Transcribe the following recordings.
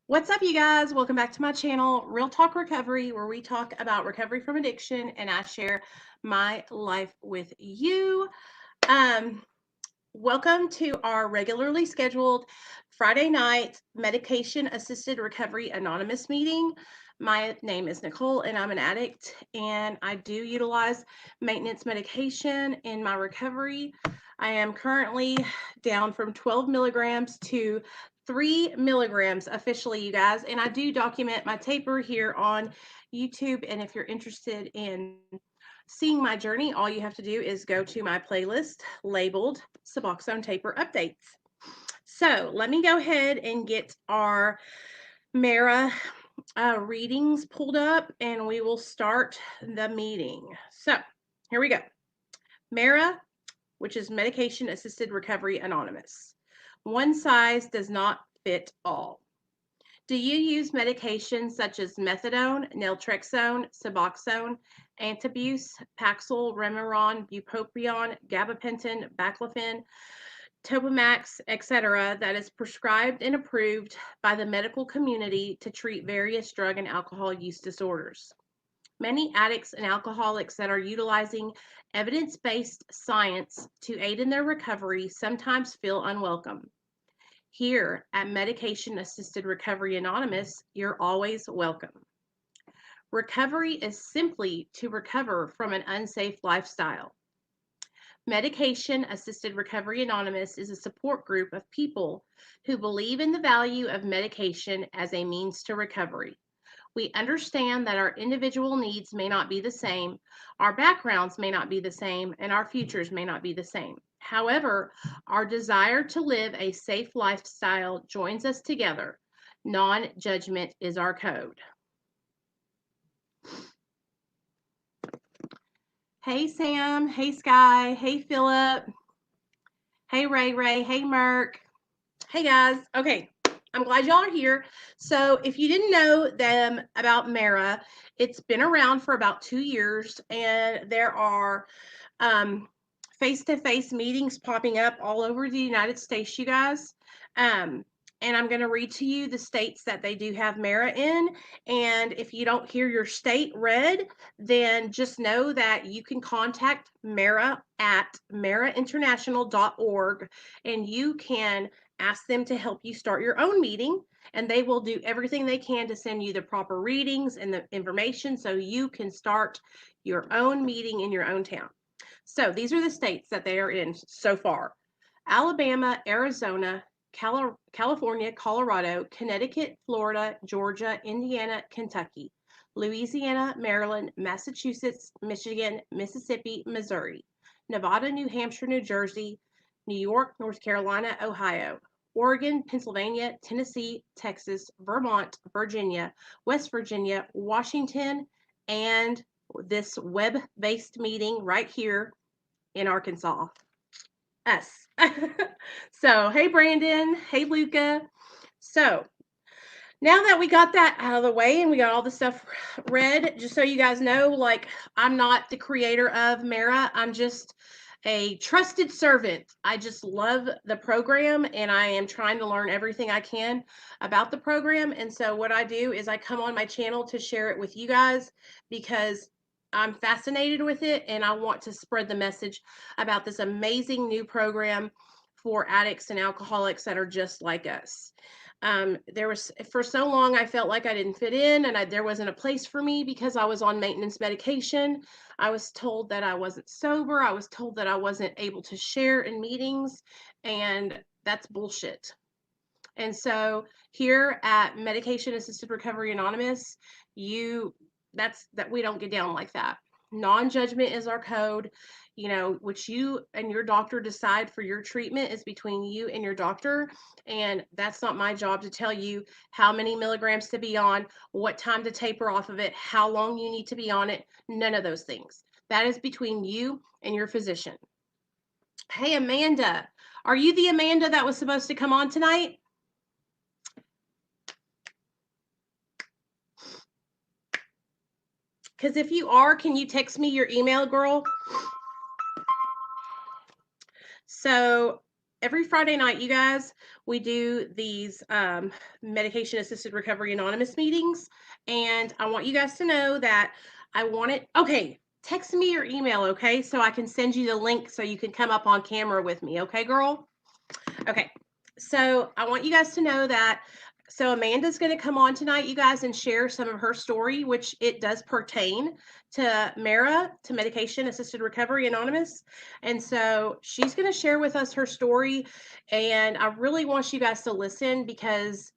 What's up, you guys? Welcome back to my channel, Real Talk Recovery, where we talk about recovery from addiction and I share my life with you. Um, Welcome to our regularly scheduled Friday night medication assisted recovery anonymous meeting. My name is Nicole and I'm an addict and I do utilize maintenance medication in my recovery. I am currently down from 12 milligrams to 3 milligrams officially, you guys, and I do document my taper here on YouTube. And if you're interested in seeing my journey, all you have to do is go to my playlist labeled Suboxone Taper Updates. So let me go ahead and get our Mara readings pulled up and we will start the meeting. So here we go. Mara, which is Medication Assisted Recovery Anonymous. One size does not fit all. Do you use medications such as methadone, naltrexone, Suboxone, Antabuse, Paxil, Remeron, Bupropion, Gabapentin, Baclofen, Topamax, etc., that is prescribed and approved by the medical community to treat various drug and alcohol use disorders? Many addicts and alcoholics that are utilizing evidence-based science to aid in their recovery sometimes feel unwelcome. Here at Medication Assisted Recovery Anonymous, you're always welcome. Recovery is simply to recover from an unsafe lifestyle. Medication Assisted Recovery Anonymous is a support group of people who believe in the value of medication as a means to recovery. We understand that our individual needs may not be the same, our backgrounds may not be the same, and our futures may not be the same. However, our desire to live a safe lifestyle joins us together. Non-judgment is our code. Hey, Sam. Hey, Sky. Hey, Philip. Hey, Ray. Hey, Merk. Hey, guys. Okay. I'm glad y'all are here. So if you didn't know them about Mara, it's been around for about 2 years, and there are face-to-face meetings popping up all over the United States, you guys. And I'm going to read to you the states that they do have Mara in. And if you don't hear your state read, then just know that you can contact Mara at marainternational.org and you can ask them to help you start your own meeting. And they will do everything they can to send you the proper readings and the information so you can start your own meeting in your own town. So these are the states that they are in so far: Alabama, Arizona, California, Colorado, Connecticut, Florida, Georgia, Indiana, Kentucky, Louisiana, Maryland, Massachusetts, Michigan, Mississippi, Missouri, Nevada, New Hampshire, New Jersey, New York, North Carolina, Ohio, Oregon, Pennsylvania, Tennessee, Texas, Vermont, Virginia, West Virginia, Washington, and this web-based meeting right here in Arkansas. Us. So, hey, Brandon. Hey, Luca. So, now that we got that out of the way and we got all the stuff read, just so you guys know, like, I'm not the creator of Mara. I'm just a trusted servant. I just love the program and I am trying to learn everything I can about the program. And so what I do is I come on my channel to share it with you guys because I'm fascinated with it and I want to spread the message about this amazing new program for addicts and alcoholics that are just like us. There was, for so long, I felt like I didn't fit in and there wasn't a place for me because I was on maintenance medication. I was told that I wasn't sober. I was told that I wasn't able to share in meetings, and that's bullshit. And so here at Medication Assisted Recovery Anonymous, that we don't get down like that. Non-judgment is our code. You know, which you and your doctor decide for your treatment is between you and your doctor. And that's not my job to tell you how many milligrams to be on, what time to taper off of it, how long you need to be on it. None of those things. That is between you and your physician. Hey, Amanda, are you the Amanda that was supposed to come on tonight? Because if you are, can you text me your email, girl? So every Friday night, you guys, we do these medication assisted recovery anonymous meetings. And I want you guys to know that I want it. Okay, text me your email, okay? So I can send you the link so you can come up on camera with me, okay, girl? Okay, so I want you guys to know that. So Amanda's going to come on tonight, you guys, and share some of her story, which it does pertain to MARA, to Medication Assisted Recovery Anonymous. And so she's going to share with us her story. And I really want you guys to listen because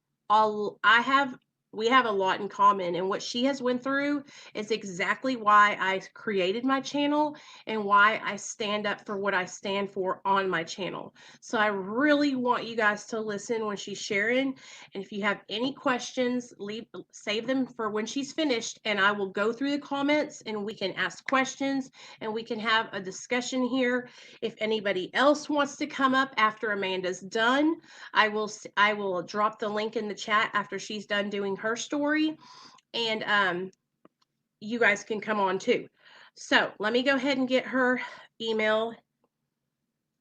we have a lot in common, and what she has went through is exactly why I created my channel and why I stand up for what I stand for on my channel. So I really want you guys to listen when she's sharing. And if you have any questions, save them for when she's finished, and I will go through the comments and we can ask questions and we can have a discussion here. If anybody else wants to come up after Amanda's done, I will drop the link in the chat after she's done doing her story, and you guys can come on too. So let me go ahead and get her email.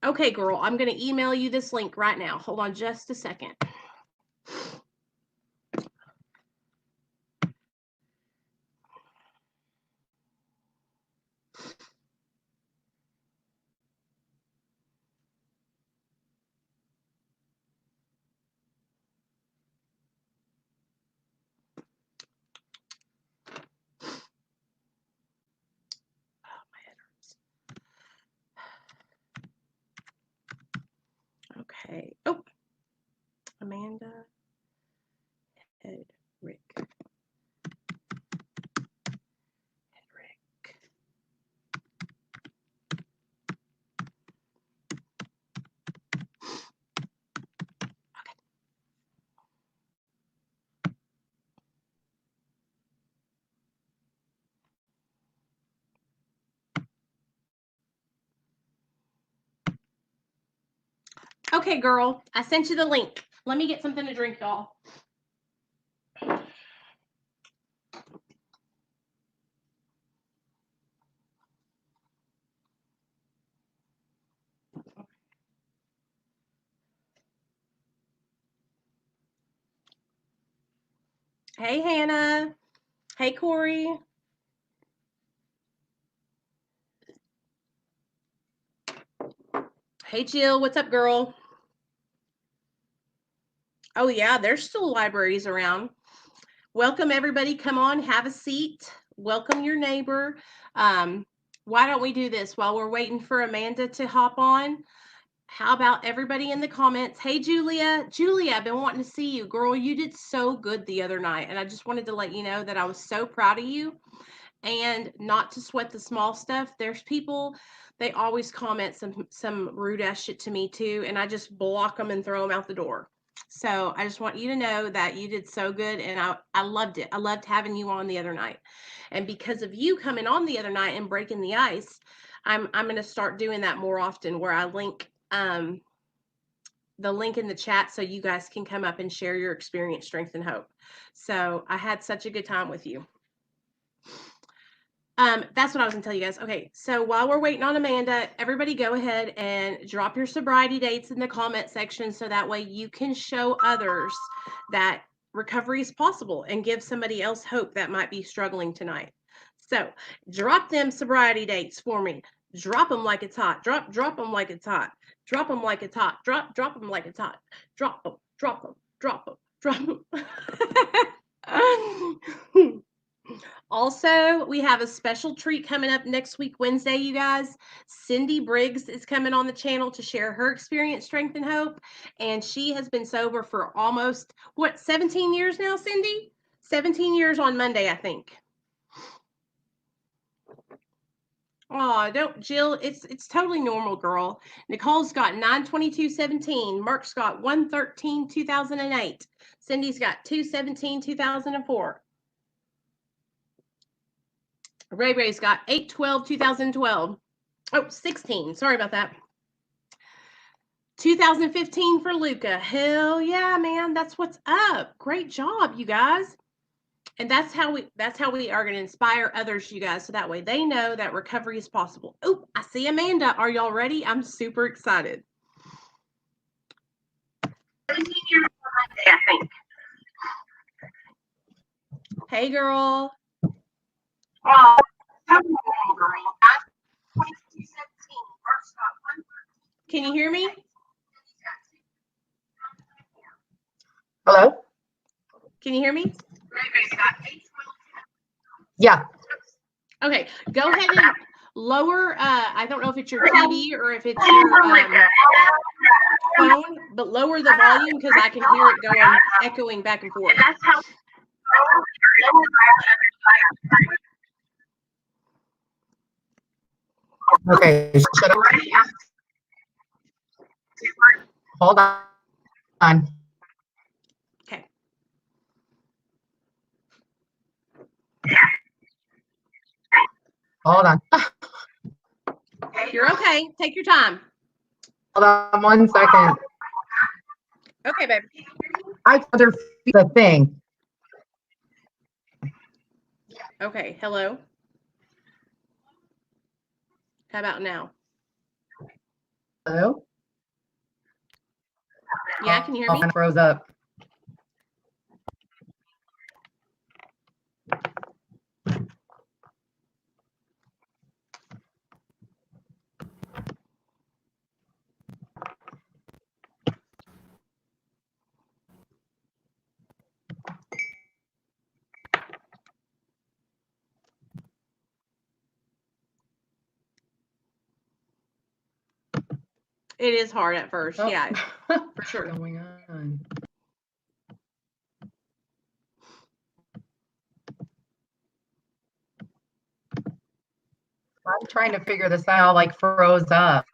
Okay, girl, I'm going to email you this link right now. Hold on just a second. Okay. Oh, Amanda Hedrick. Okay, girl, I sent you the link. Let me get something to drink, y'all. Hey, Hannah. Hey, Corey. Hey, Jill. What's up, girl? Oh, yeah, there's still libraries around. Welcome, everybody. Come on, have a seat. Welcome your neighbor. Why don't we do this while we're waiting for Amanda to hop on? How about everybody in the comments? Hey, Julia. Julia, I've been wanting to see you. Girl, you did so good the other night. And I just wanted to let you know that I was so proud of you, and not to sweat the small stuff. There's people, they always comment some rude ass shit to me too. And I just block them and throw them out the door. So I just want you to know that you did so good, and I loved it. I loved having you on the other night. And because of you coming on the other night and breaking the ice, I'm going to start doing that more often, where I link the link in the chat so you guys can come up and share your experience, strength, and hope. So I had such a good time with you. That's what I was gonna tell you guys. Okay, so while we're waiting on Amanda, everybody go ahead and drop your sobriety dates in the comment section so that way you can show others that recovery is possible and give somebody else hope that might be struggling tonight. So drop them sobriety dates for me. Drop them like it's hot. Drop them like it's hot. Drop them like it's hot. Drop them like it's hot. Drop them, drop them, drop them, drop them. Also, we have a special treat coming up next week, Wednesday, you guys. Cindy Briggs is coming on the channel to share her experience, strength, and hope. And she has been sober for almost, 17 years now, Cindy? 17 years on Monday, I think. Oh, don't, Jill, it's totally normal, girl. Nicole's got 9/22/17. Mark's got 1/13/2008. Cindy's got 2/17/2004. Ray Ray's got 8/12/2012. Oh, 16. Sorry about that. 2015 for Luca. Hell yeah, man. That's what's up. Great job, you guys. And that's how we are going to inspire others, you guys, so that way they know that recovery is possible. Oh, I see Amanda. Are y'all ready? I'm super excited. Hey, girl. Can you hear me? Hello? Can you hear me? Yeah. Okay, go ahead and lower. I don't know if it's your TV or if it's your phone, but lower the volume because I can hear it going, echoing back and forth. Okay. Shut up. Hold on. Okay. Hold on. You're okay. Take your time. Hold on 1 second. Okay, babe. I other the thing. Okay, hello. How about now? Hello? Yeah, can you hear me? It froze up. It is hard at first. Oh. Yeah, for sure. What's going on? I'm trying to figure this out, like froze up.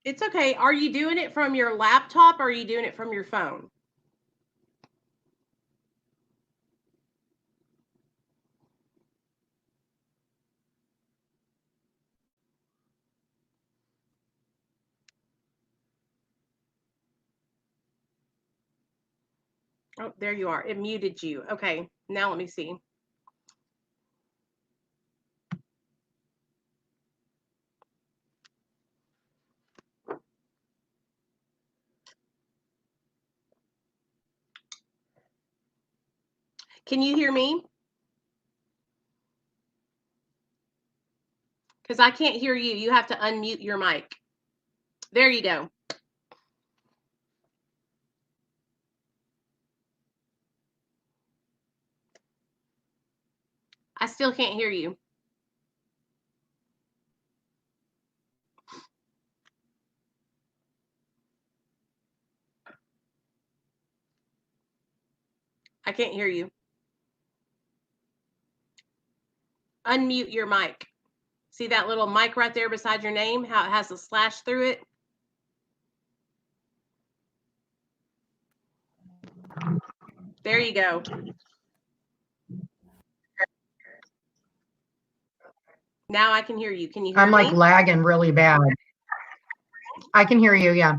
It's okay. Are you doing it from your laptop or are you doing it from your phone? Oh, there you are. It muted you. Okay, now let me see. Can you hear me? Because I can't hear you. You have to unmute your mic. There you go. I still can't hear you. I can't hear you. Unmute your mic. See that little mic right there beside your name? How it has a slash through it? There you go. Now I can hear you. Can you hear I'm like me? lagging really bad. I can hear you, yeah.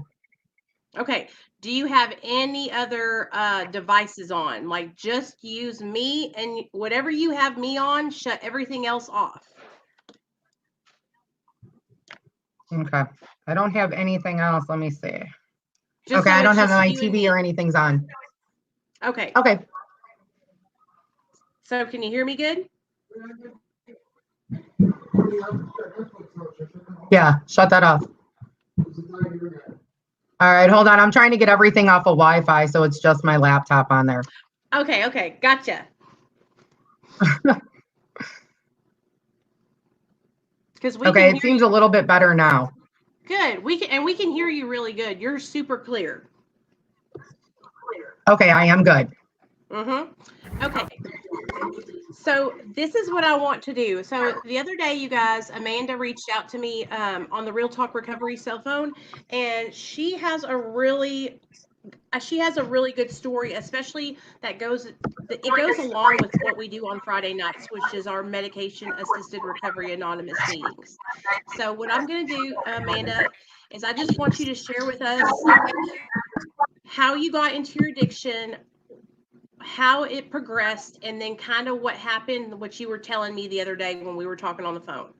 Okay. Do you have any other devices on? Like just use me and whatever you have me on, shut everything else off. Okay. I don't have anything else. Let me see. Just Okay, so I don't it's have just my you and TV me. or anything's on. Okay. Okay. So can you hear me good? Yeah, shut that off. All right, hold on. I'm trying to get everything off of Wi-Fi, so it's just my laptop on there. Okay, okay. Gotcha. Because we Okay, can it seems a little bit better now. Good. We can hear you really good. You're super clear. Okay, I am good. Okay. So this is what I want to do. So the other day, you guys, Amanda reached out to me on the Real Talk Recovery cell phone, and she has a really good story, especially that it goes along with what we do on Friday nights, which is our medication assisted recovery anonymous meetings. So what I'm going to do, Amanda, is I just want you to share with us how you got into your addiction, how it progressed, and then kind of what happened, what you were telling me the other day when we were talking on the phone.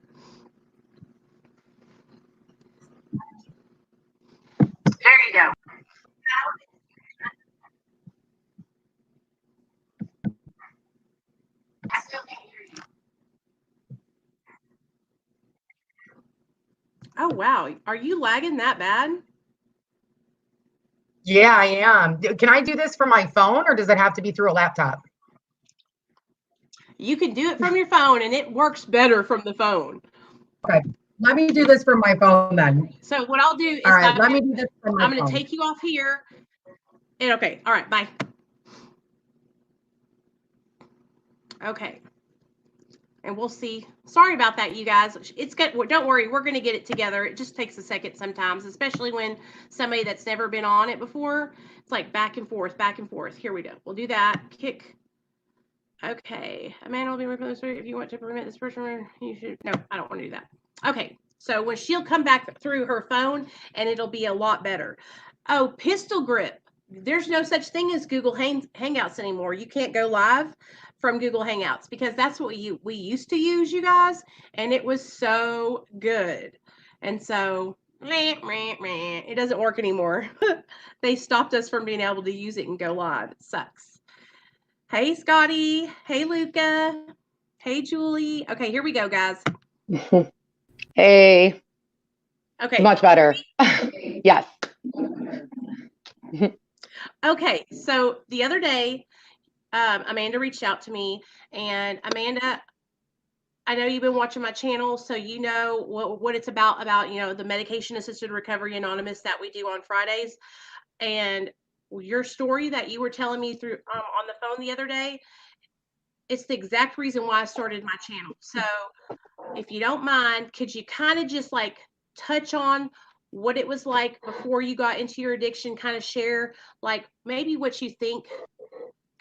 There you go. wow. Are you lagging that bad? Yeah, I am. Can I do this from my phone or does it have to be through a laptop? You can do it from your phone and it works better from the phone. Okay. Let me do this from my phone then. So what I'll do All is right. Let me do this from my I'm going to phone. take you off here. And okay. All right. Bye. Okay. And we'll see. Sorry about that, you guys. It's good. Don't worry. We're going to get it together. It just takes a second sometimes, especially when somebody that's never been on it before, it's like back and forth, back and forth. Here we go. We'll do that. Kick. Okay. Amanda will be working this week. If you want to permit this person, you should. No, I don't want to do that. Okay. So when she'll come back through her phone and it'll be a lot better. Oh, pistol grip. There's no such thing as Google Hangouts anymore. You can't go live from Google Hangouts because that's what we used to use, you guys, and it was so good. And so it doesn't work anymore. They stopped us from being able to use it and go live. It sucks. Hey, Scotty. Hey, Luca. Hey, Julie. Okay, here we go, guys. Hey, Okay. much better. Yes. Okay, so the other day, Amanda reached out to me, and Amanda, I know you've been watching my channel, so you know what it's about the medication assisted recovery anonymous that we do on Fridays. And your story that you were telling me through on the phone the other day, it's the exact reason why I started my channel. So if you don't mind, could you kind of just like touch on what it was like before you got into your addiction, kind of share like maybe what you think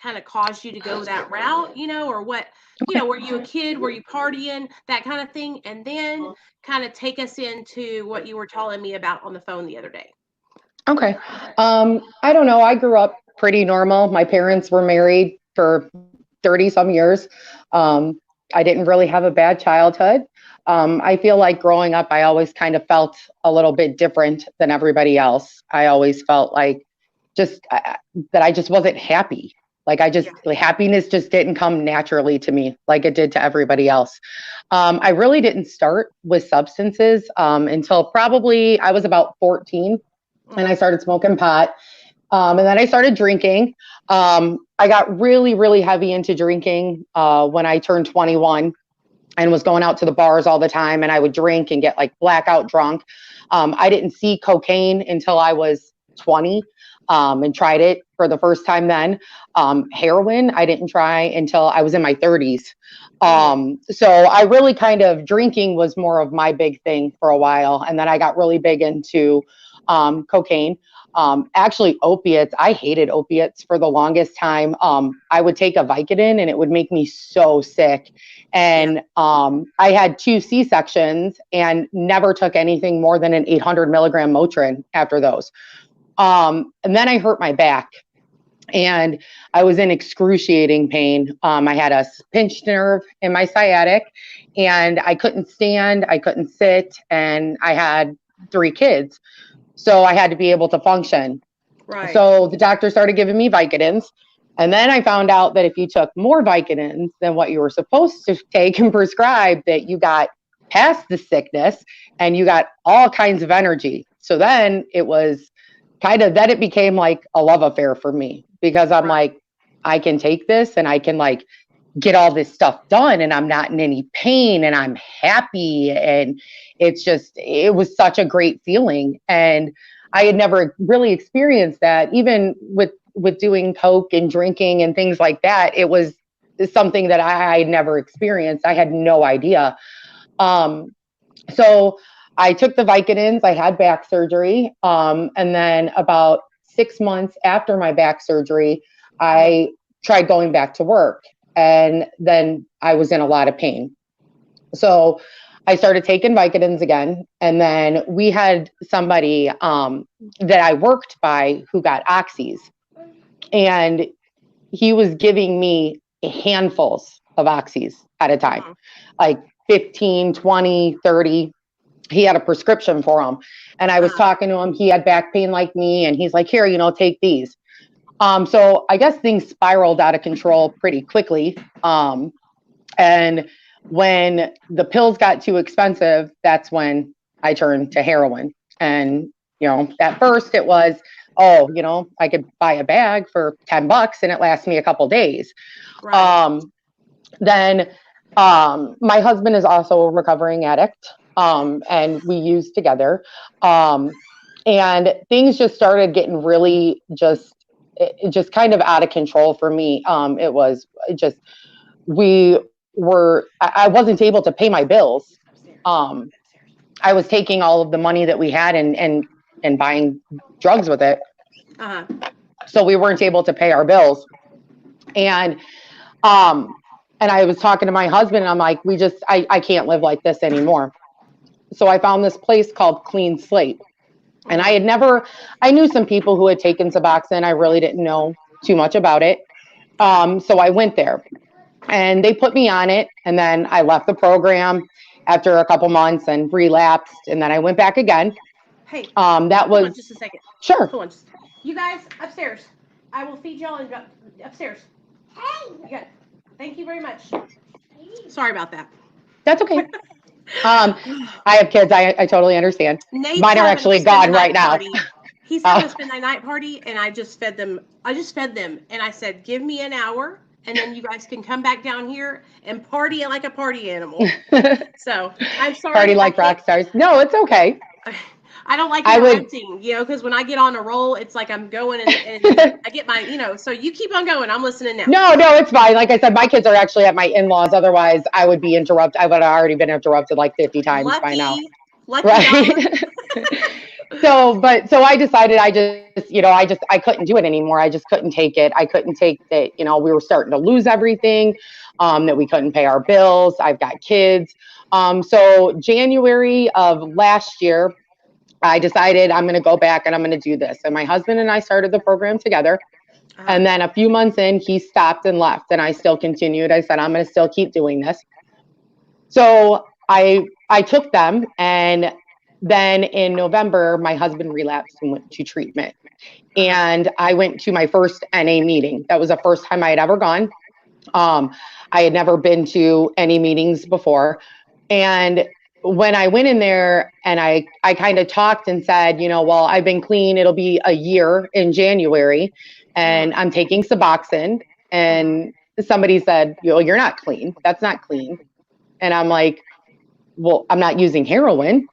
kind of caused you to go that route, or what, were you a kid, were you partying, that kind of thing, and then kind of take us into what you were telling me about on the phone the other day. Okay. I don't know. I grew up pretty normal. My parents were married for 30 some years. I didn't really have a bad childhood. I feel like growing up, I always kind of felt a little bit different than everybody else. I always felt like that I just wasn't happy. Like happiness just didn't come naturally to me like it did to everybody else. I really didn't start with substances until probably I was about 14 and I started smoking pot. And then I started drinking. I got really, really heavy into drinking when I turned 21 and was going out to the bars all the time. And I would drink and get like blackout drunk. I didn't see cocaine until I was 20 and tried it for the first time then. Heroin, I didn't try until I was in my 30s. So I really kind of, drinking was more of my big thing for a while. And then I got really big into cocaine. Actually, opiates. I hated opiates for the longest time. I would take a Vicodin and it would make me so sick. And I had 2 C-sections and never took anything more than an 800 milligram Motrin after those. And then I hurt my back and I was in excruciating pain. I had a pinched nerve in my sciatic and I couldn't stand, I couldn't sit, and I had 3 kids. So I had to be able to function. Right. So the doctor started giving me Vicodins. And then I found out that if you took more Vicodins than what you were supposed to take and prescribe, that you got past the sickness and you got all kinds of energy. So then it was then it became like a love affair for me because I'm like, I can take this and I can like get all this stuff done and I'm not in any pain and I'm happy. And it was such a great feeling. And I had never really experienced that, even with doing coke and drinking and things like that. It was something that I had never experienced. I had no idea. So I took the Vicodins, I had back surgery. And then about 6 months after my back surgery, I tried going back to work. And then I was in a lot of pain. So I started taking Vicodins again. And then we had somebody that I worked by who got oxys. And he was giving me handfuls of oxys at a time, like 15, 20, 30. He had a prescription for them. And I was talking to him. He had back pain like me. And he's like, here, take these. So I guess things spiraled out of control pretty quickly. And when the pills got too expensive, that's when I turned to heroin. And, at first it was, oh, I could buy a bag for $10 and it lasts me a couple days. Right. Then my husband is also a recovering addict, and we used together. And things just started getting really just kind of out of control for me. It was just I wasn't able to pay my bills. Um, I was taking all of the money that we had and buying drugs with it. Uh-huh. So we weren't able to pay our bills. And and I was talking to my husband and I'm like, I can't live like this anymore. So I found this place called Clean Slate. And I knew some people who had taken Suboxone. I really didn't know too much about it. So I went there and they put me on it. And then I left the program after a couple months and relapsed. And then I went back again. Hey, That hold on was, just a second. sure. Hold on. You guys, upstairs. I will feed y'all upstairs. Hey. You got it. Thank you very much. Sorry about that. That's okay. I have kids. I totally understand. Nate's Mine are actually gone right now. He's having to spend a night party, and I just fed them. And I said, "Give me an hour, and then you guys can come back down here and party like a party animal." So I'm sorry. Party like rock stars. No, it's okay. I don't like interrupting, because when I get on a roll, it's like I'm going and I get my, so you keep on going. I'm listening now. No, it's fine. Like I said, my kids are actually at my in-laws. Otherwise, I would be interrupted. I would have already been interrupted like 50 times by now. Lucky. Right. So I decided I couldn't do it anymore. I just couldn't take it. I couldn't take that, we were starting to lose everything, that we couldn't pay our bills. I've got kids. So January of last year, I decided I'm going to go back and I'm going to do this. And my husband and I started the program together. And then a few months in, he stopped and left, and I still continued. I said, I'm going to still keep doing this. So I took them, and then in November, my husband relapsed and went to treatment. And I went to my first NA meeting. That was the first time I had ever gone. I had never been to any meetings before. And when I went in there and I kind of talked and said, well, I've been clean. It'll be a year in January, and I'm taking Suboxone. And somebody said, you're not clean. That's not clean. And I'm like, well, I'm not using heroin.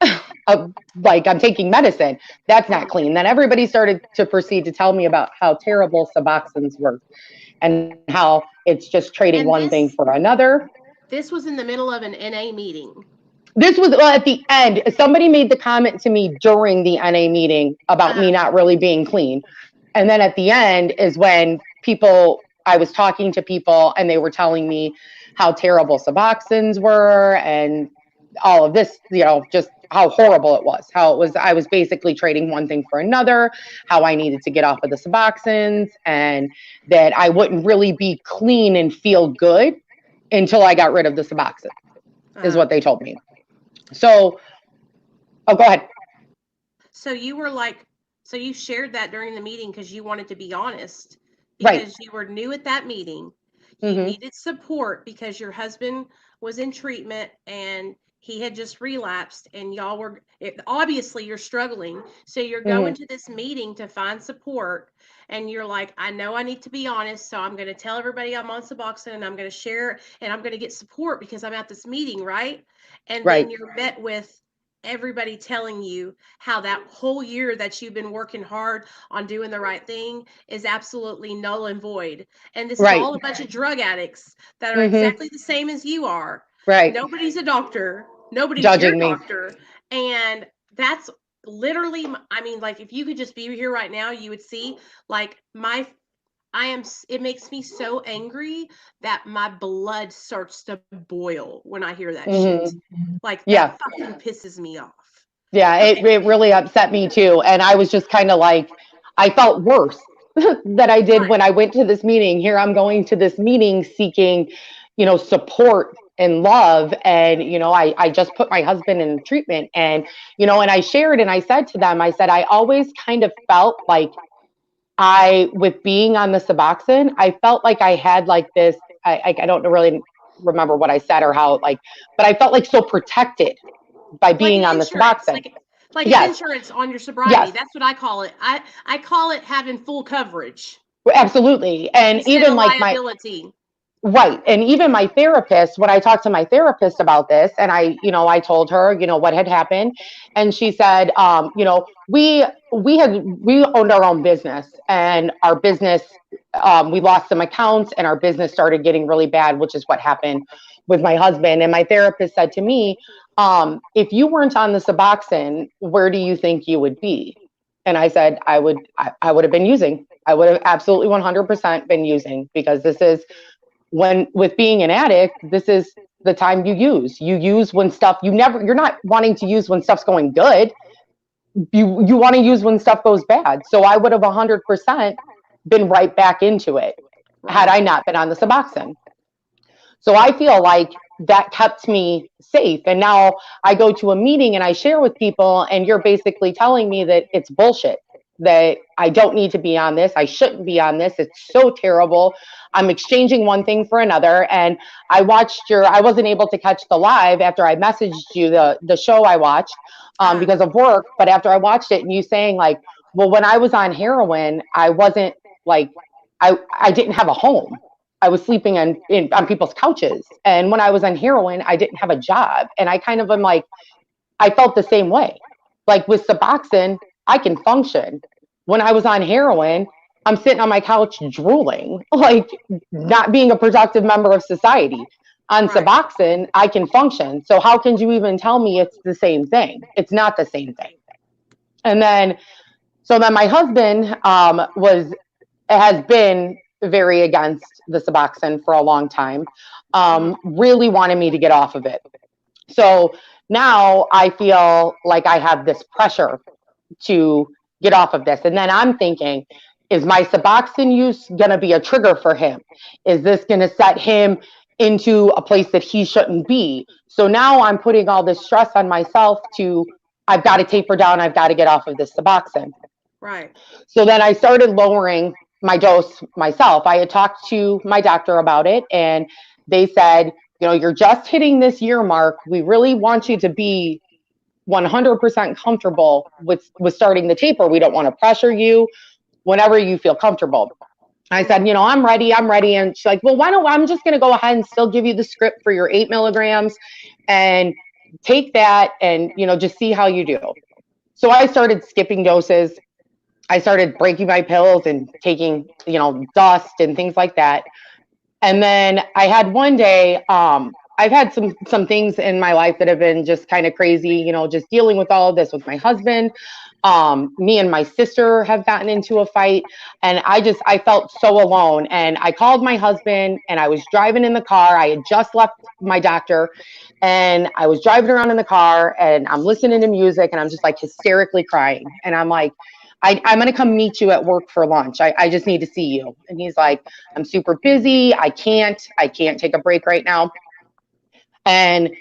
Like, I'm taking medicine. That's not clean. Then everybody started to proceed to tell me about how terrible Suboxones were and how it's just trading one thing for another. This was in the middle of an NA meeting. This was at the end. Somebody made the comment to me during the NA meeting about me not really being clean. And then at the end is when I was talking to people and they were telling me how terrible Suboxones were and all of this, just how horrible it was. I was basically trading one thing for another, how I needed to get off of the Suboxones, and that I wouldn't really be clean and feel good until I got rid of the Suboxone, is what they told me. So, go ahead. So you shared that during the meeting because you wanted to be honest, because you were new at that meeting. You needed support because your husband was in treatment and he had just relapsed, and obviously you're struggling. So you're going to this meeting to find support, and you're like, I know I need to be honest. So I'm going to tell everybody I'm on Suboxone, and I'm going to share, and I'm going to get support because I'm at this meeting. Right. And then you're met with everybody telling you how that whole year that you've been working hard on doing the right thing is absolutely null and void. And this is all a bunch of drug addicts that are exactly the same as you are. Right. Nobody's a doctor. Nobody's judging your doctor. And that's literally, like, if you could just be here right now, you would see, like, it makes me so angry that my blood starts to boil when I hear that shit. Like, that fucking pisses me off. Yeah, it really upset me too. And I was just kind of like, I felt worse than I did when I went to this meeting. Here I'm going to this meeting seeking, support and love. And, I just put my husband in treatment, and, and I shared and I said to them, I said, I always kind of felt like with being on the Suboxone, I felt like I had like this, I don't really remember what I said or how, but I felt like so protected by Like being an on the insurance, Suboxone. like an Yes, insurance on your sobriety. yes, That's what I call it. I call it having full coverage absolutely. And instead even of like my, liability. right. And even my therapist, when I talked to my therapist about this, and I told her, what had happened. And she said, we owned our own business, and our business, we lost some accounts, and our business started getting really bad, which is what happened with my husband. And my therapist said to me, if you weren't on the Suboxone, where do you think you would be? And I said, I would have been using. I would have absolutely 100% been using, because this is, when with being an addict, this is the time you use when stuff, you're not wanting to use when stuff's going good. You want to use when stuff goes bad. So I would have 100% been right back into it had Right. I not been on the Suboxone. So I feel like that kept me safe. And now I go to a meeting and I share with people, and you're basically telling me that it's bullshit, that I don't need to be on this. I shouldn't be on this. It's so terrible. I'm exchanging one thing for another. And I wasn't able to catch the live after I messaged you, the show I watched, Uh, because of work. But after I watched it, and you saying like, well, when I was on heroin, I wasn't like, I didn't have a home. I was sleeping on people's couches. And when I was on heroin, I didn't have a job. And I kind of am like, I felt the same way. Like with Suboxone, I can function. When I was on heroin, I'm sitting on my couch drooling, like not being a productive member of society. On right. Suboxone, I can function. So how can you even tell me it's the same thing? It's not the same thing. And then, so then my husband has been very against the Suboxone for a long time. Mhm. Really wanted me to get off of it. So now I feel like I have this pressure to get off of this. And then I'm thinking, is my Suboxone use going to be a trigger for him? Is this going to set him into a place that he shouldn't be? So now I'm putting all this stress on myself I've got to taper down. I've got to get off of this Suboxone. Right. So then I started lowering my dose myself. I had talked to my doctor about it, and they said, you're just hitting this year mark. We really want you to be 100% comfortable with starting the taper. We don't want to pressure you. Whenever you feel comfortable. I said, Mhm. I'm ready. I'm ready. And she's like, well, I'm just going to go ahead and still give you the script for your 8 milligrams and take that and, just see how you do. So I started skipping doses. I started breaking my pills and taking, dust and things like that. And then I had one day, I've had some things in my life that have been just kind of crazy, just dealing with all of this with my husband. Me and my sister have gotten into a fight, and I felt so alone. And I called my husband, and I was driving in the car. I had just left my doctor, and I was driving around in the car, and I'm listening to music, and I'm just like hysterically crying. And I'm like, I'm going to come meet you at work for lunch. I just need to see you. And he's like, I'm super busy. I can't take a break right now. And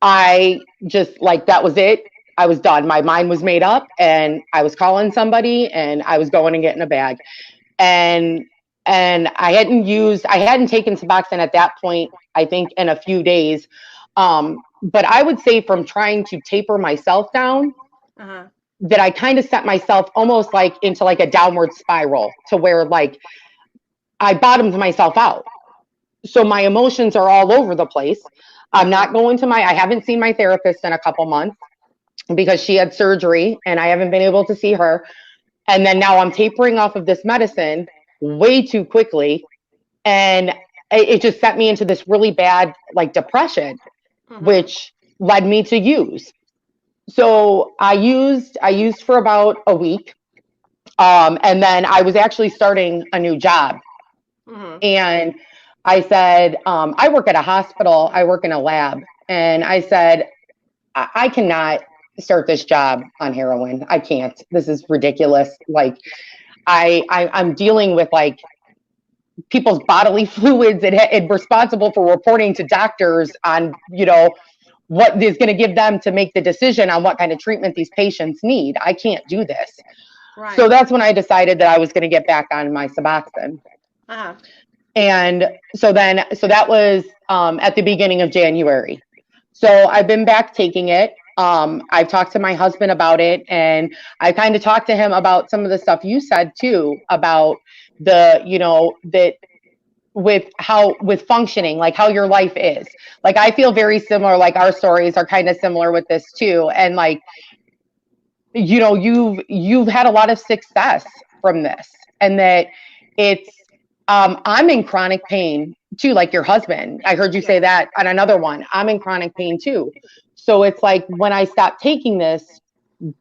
I just like, that was it. I was done. My mind was made up, and I was calling somebody, and I was going and getting a bag. And I hadn't taken Suboxone at that point, I think in a few days. But I would say from trying to taper myself down, Uh-huh. that I kind of set myself almost like into like a downward spiral to where like I bottomed myself out. So my emotions are all over the place. I'm Mhm. not I haven't seen my therapist in a couple months because she had surgery and I haven't been able to see her. And then now I'm tapering off of this medicine way too quickly. And it just set me into this really bad like depression, Mhm. which led me to use. So I used for about a week. And then I was actually starting a new job. Mhm. And I said, I work at a hospital, I work in a lab. And I said, I cannot start this job on heroin. I can't. This is ridiculous. Like I'm dealing with like people's bodily fluids and responsible for reporting to doctors on, what is going to give them to make the decision on what kind of treatment these patients need. I can't do this. So Right. that's when I decided that I was going to get back on my Suboxone. Uh-huh. And so that was at the beginning of January. So I've been back taking it. I've talked to my husband about it, and I kind of talked to him about some of the stuff you said too about the, that with functioning, like how your life is. Like I feel very similar, like our stories are kind of similar with this too. And like, you've had a lot of success from this, and that it's I'm in chronic pain too, like your husband. I heard you say that on another one. I'm in chronic pain too. So it's like when I stop taking this,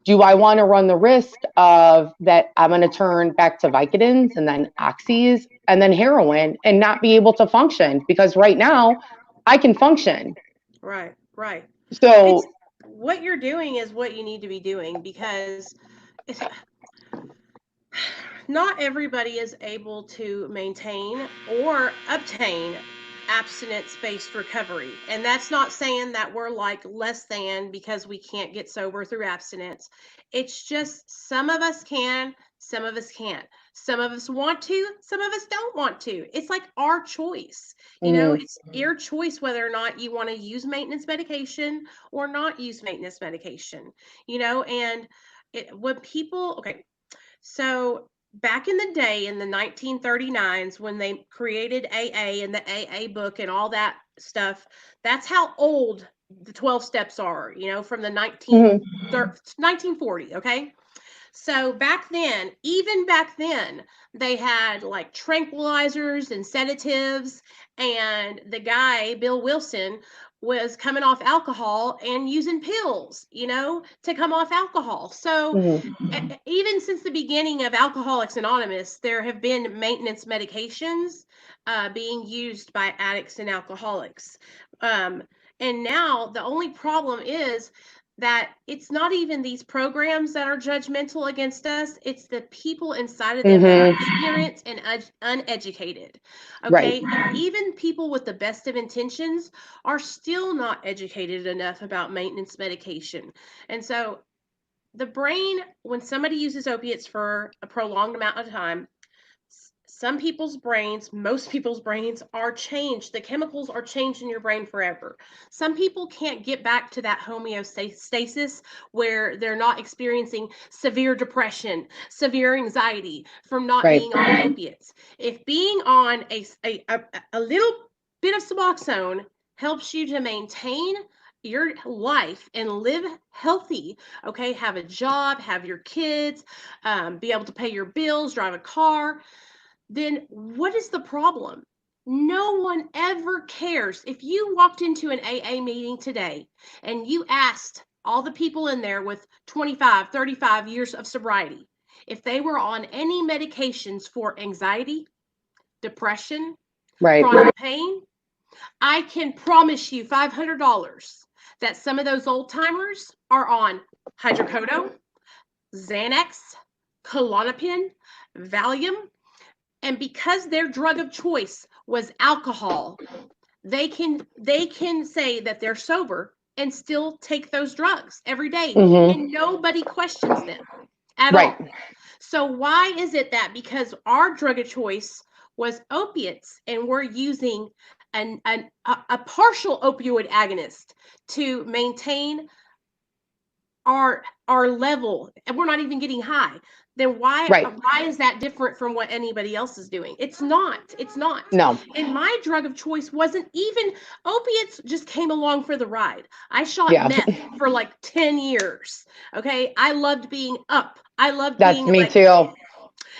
do I want to run the risk of that I'm going to turn back to Vicodins and then oxys and then heroin and not be able to function? Because right now I can function. Right, right. So It's what you're doing is what you need to be doing, because it's, not everybody is able to maintain or obtain abstinence-based recovery. And that's not saying that we're like less than because we can't get sober through abstinence. It's just some of us can, some of us can't. Some of us want to, some of us don't want to. It's like our choice. It's your choice whether or not you want to use maintenance medication or not use maintenance medication. And when people, okay, so back in the day in the 1939s when they created AA and the AA book and all that stuff, that's how old the 12 steps are, from the 1940, okay? So even back then, they had like tranquilizers and sedatives, and the guy, Bill Wilson, was coming off alcohol and using pills, to come off alcohol. So even since the beginning of Alcoholics Anonymous, there have been maintenance medications being used by addicts and alcoholics. And now the only problem is that it's not even these programs that are judgmental against us. It's the people inside of them that are ignorant and uneducated. Okay. Right. Even people with the best of intentions are still not educated enough about maintenance medication. And so the brain, when somebody uses opiates for a prolonged amount of time, some people's brains, most people's brains are changed. The chemicals are changed in your brain forever. Some people can't get back to that homeostasis where they're not experiencing severe depression, severe anxiety from not being on opiates. If being on a little bit of Suboxone helps you to maintain your life and live healthy, okay, have a job, have your kids, be able to pay your bills, drive a car, then what is the problem? No one ever cares. If you walked into an AA meeting today and you asked all the people in there with 25, 35 years of sobriety if they were on any medications for anxiety, depression, chronic pain, I can promise you $500 that some of those old timers are on hydrocodone, Xanax, Klonopin, Valium, and because their drug of choice was alcohol, they can say that they're sober and still take those drugs every day, and nobody questions them at all. So why is it that because our drug of choice was opiates and we're using a partial opioid agonist to maintain our level, and we're not even getting high, then why is that different from what anybody else is doing? It's not. No. And my drug of choice wasn't even opiates, just came along for the ride. I shot meth for like 10 years. Okay. I loved being up. I loved That's being me like, too.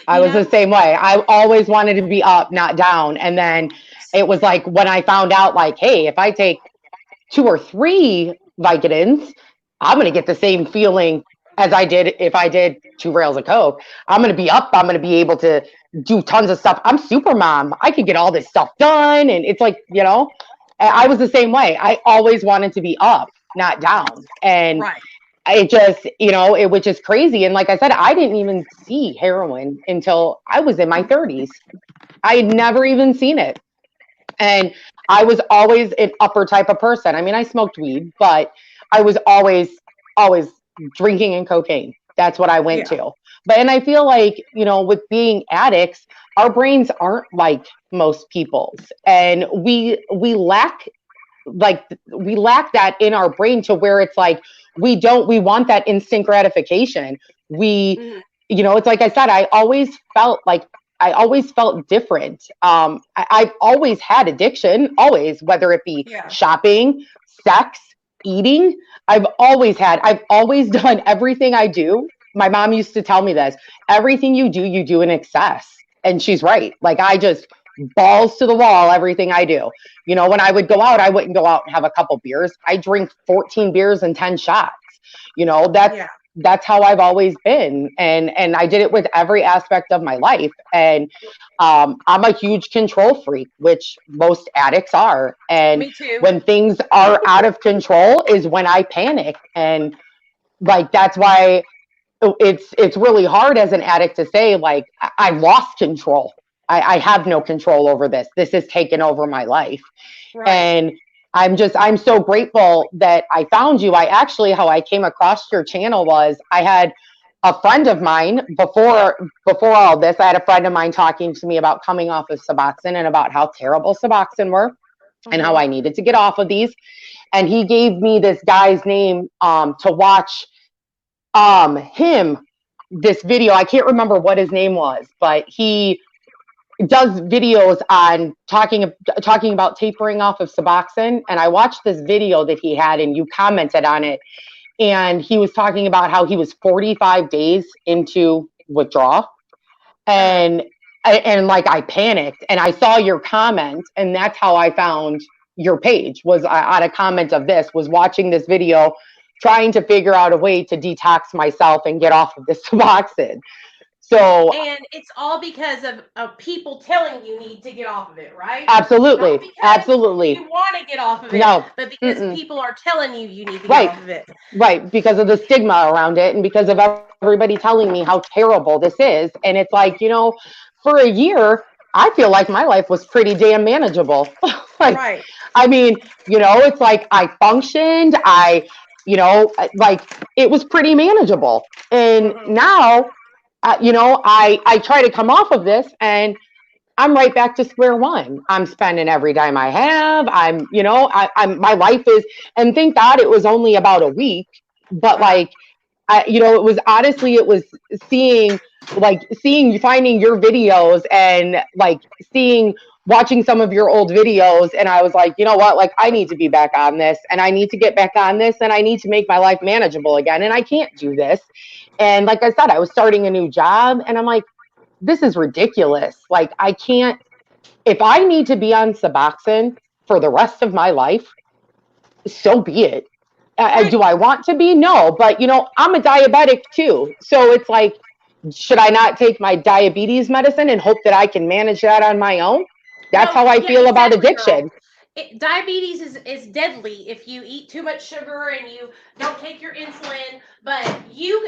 I was the same way. I always wanted to be up, not down. And then it was like when I found out, like, hey, if I take 2 or 3 Vicodins, I'm going to get the same feeling as I did if I did 2 rails of coke. I'm going to be up. I'm going to be able to do tons of stuff. I'm super mom. I can get all this stuff done. And it's like, I was the same way. I always wanted to be up, not down. And it just, which is crazy. And like I said, I didn't even see heroin until I was in my 30s. I had never even seen it. And I was always an upper type of person. I mean, I smoked weed, but I was always drinking and cocaine. That's what I went to. And I feel like, with being addicts, our brains aren't like most people's. And we lack we lack that in our brain to where it's like, we want that instant gratification. Mhm. It's like I said, I always felt different. I've always had addiction, always, whether it be Yeah. shopping, sex, eating. I've always done everything I do. My mom used to tell me this: everything you do in excess. And she's right. Like, I just balls to the wall, everything I do. When I would go out, I wouldn't go out and have a couple beers. I drink 14 beers and 10 shots. Yeah. That's how I've always been. And I did it with every aspect of my life. And I'm a huge control freak, which most addicts are. And Me too. when things are out of control is when I panic. And like, that's why it's really hard as an addict to say, like, I lost control. I have no control over this. This has taken over my life. Right. And I'm so grateful that I found you. How I came across your channel was, I had a friend of mine before all this. I had a friend of mine talking to me about coming off of Suboxone and about how terrible Suboxone were and how I needed to get off of these. And he gave me this guy's name to watch him this video. I can't remember what his name was, but he does videos on talking about tapering off of Suboxone. And I watched this video that he had, and you commented on it. And he was talking about how he was 45 days into withdrawal. And like, I panicked, and I saw your comment, and that's how I found your page, was on a comment of this, was watching this video, trying to figure out a way to detox myself and get off of this Suboxone. So, and it's all because of people telling you need to get off of it, right? Absolutely. Not because Absolutely. you want to get off of it, No. but because people are telling you need to get Right. off of it. Right. Because of the stigma around it, and because of everybody telling me how terrible this is. And it's like, for a year, I feel like my life was pretty damn manageable. Right. I mean, it's like I functioned. Like, it was pretty manageable. And now, I try to come off of this, and I'm right back to square one. I'm spending every dime I have. My life is, and thank God it was only about a week, but like, it was honestly, it was finding your videos, and like watching some of your old videos. And I was like, you know what, like, I need to be back on this, and I need to get back on this, and I need to make my life manageable again. And I can't do this. And like I said, I was starting a new job, and I'm like, this is ridiculous. Like, I can't, if I need to be on Suboxone for the rest of my life, so be it. Do I want to be? No, but I'm a diabetic too. So it's like, should I not take my diabetes medicine and hope that I can manage that on my own? That's how I feel about addiction. Diabetes is deadly if you eat too much sugar and you don't take your insulin, and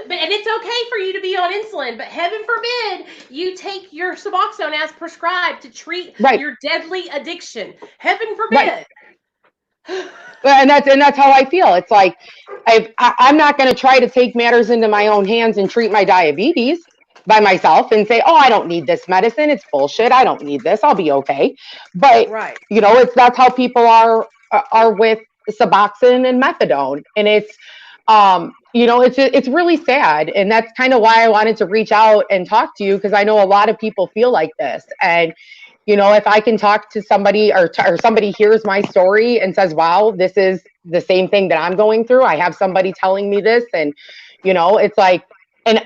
it's okay for you to be on insulin, but heaven forbid you take your Suboxone as prescribed to treat your deadly addiction. Heaven forbid. And that's how I feel. It's like, I'm not going to try to take matters into my own hands and treat my diabetes by myself and say, oh, I don't need this medicine. It's bullshit. I don't need this. I'll be okay. But that's how people are with Suboxone and methadone. And it's it's really sad. And that's kind of why I wanted to reach out and talk to you, because I know a lot of people feel like this. And if I can talk to somebody, or somebody hears my story and says, wow, this is the same thing that I'm going through. I have somebody telling me this. And, it's like, and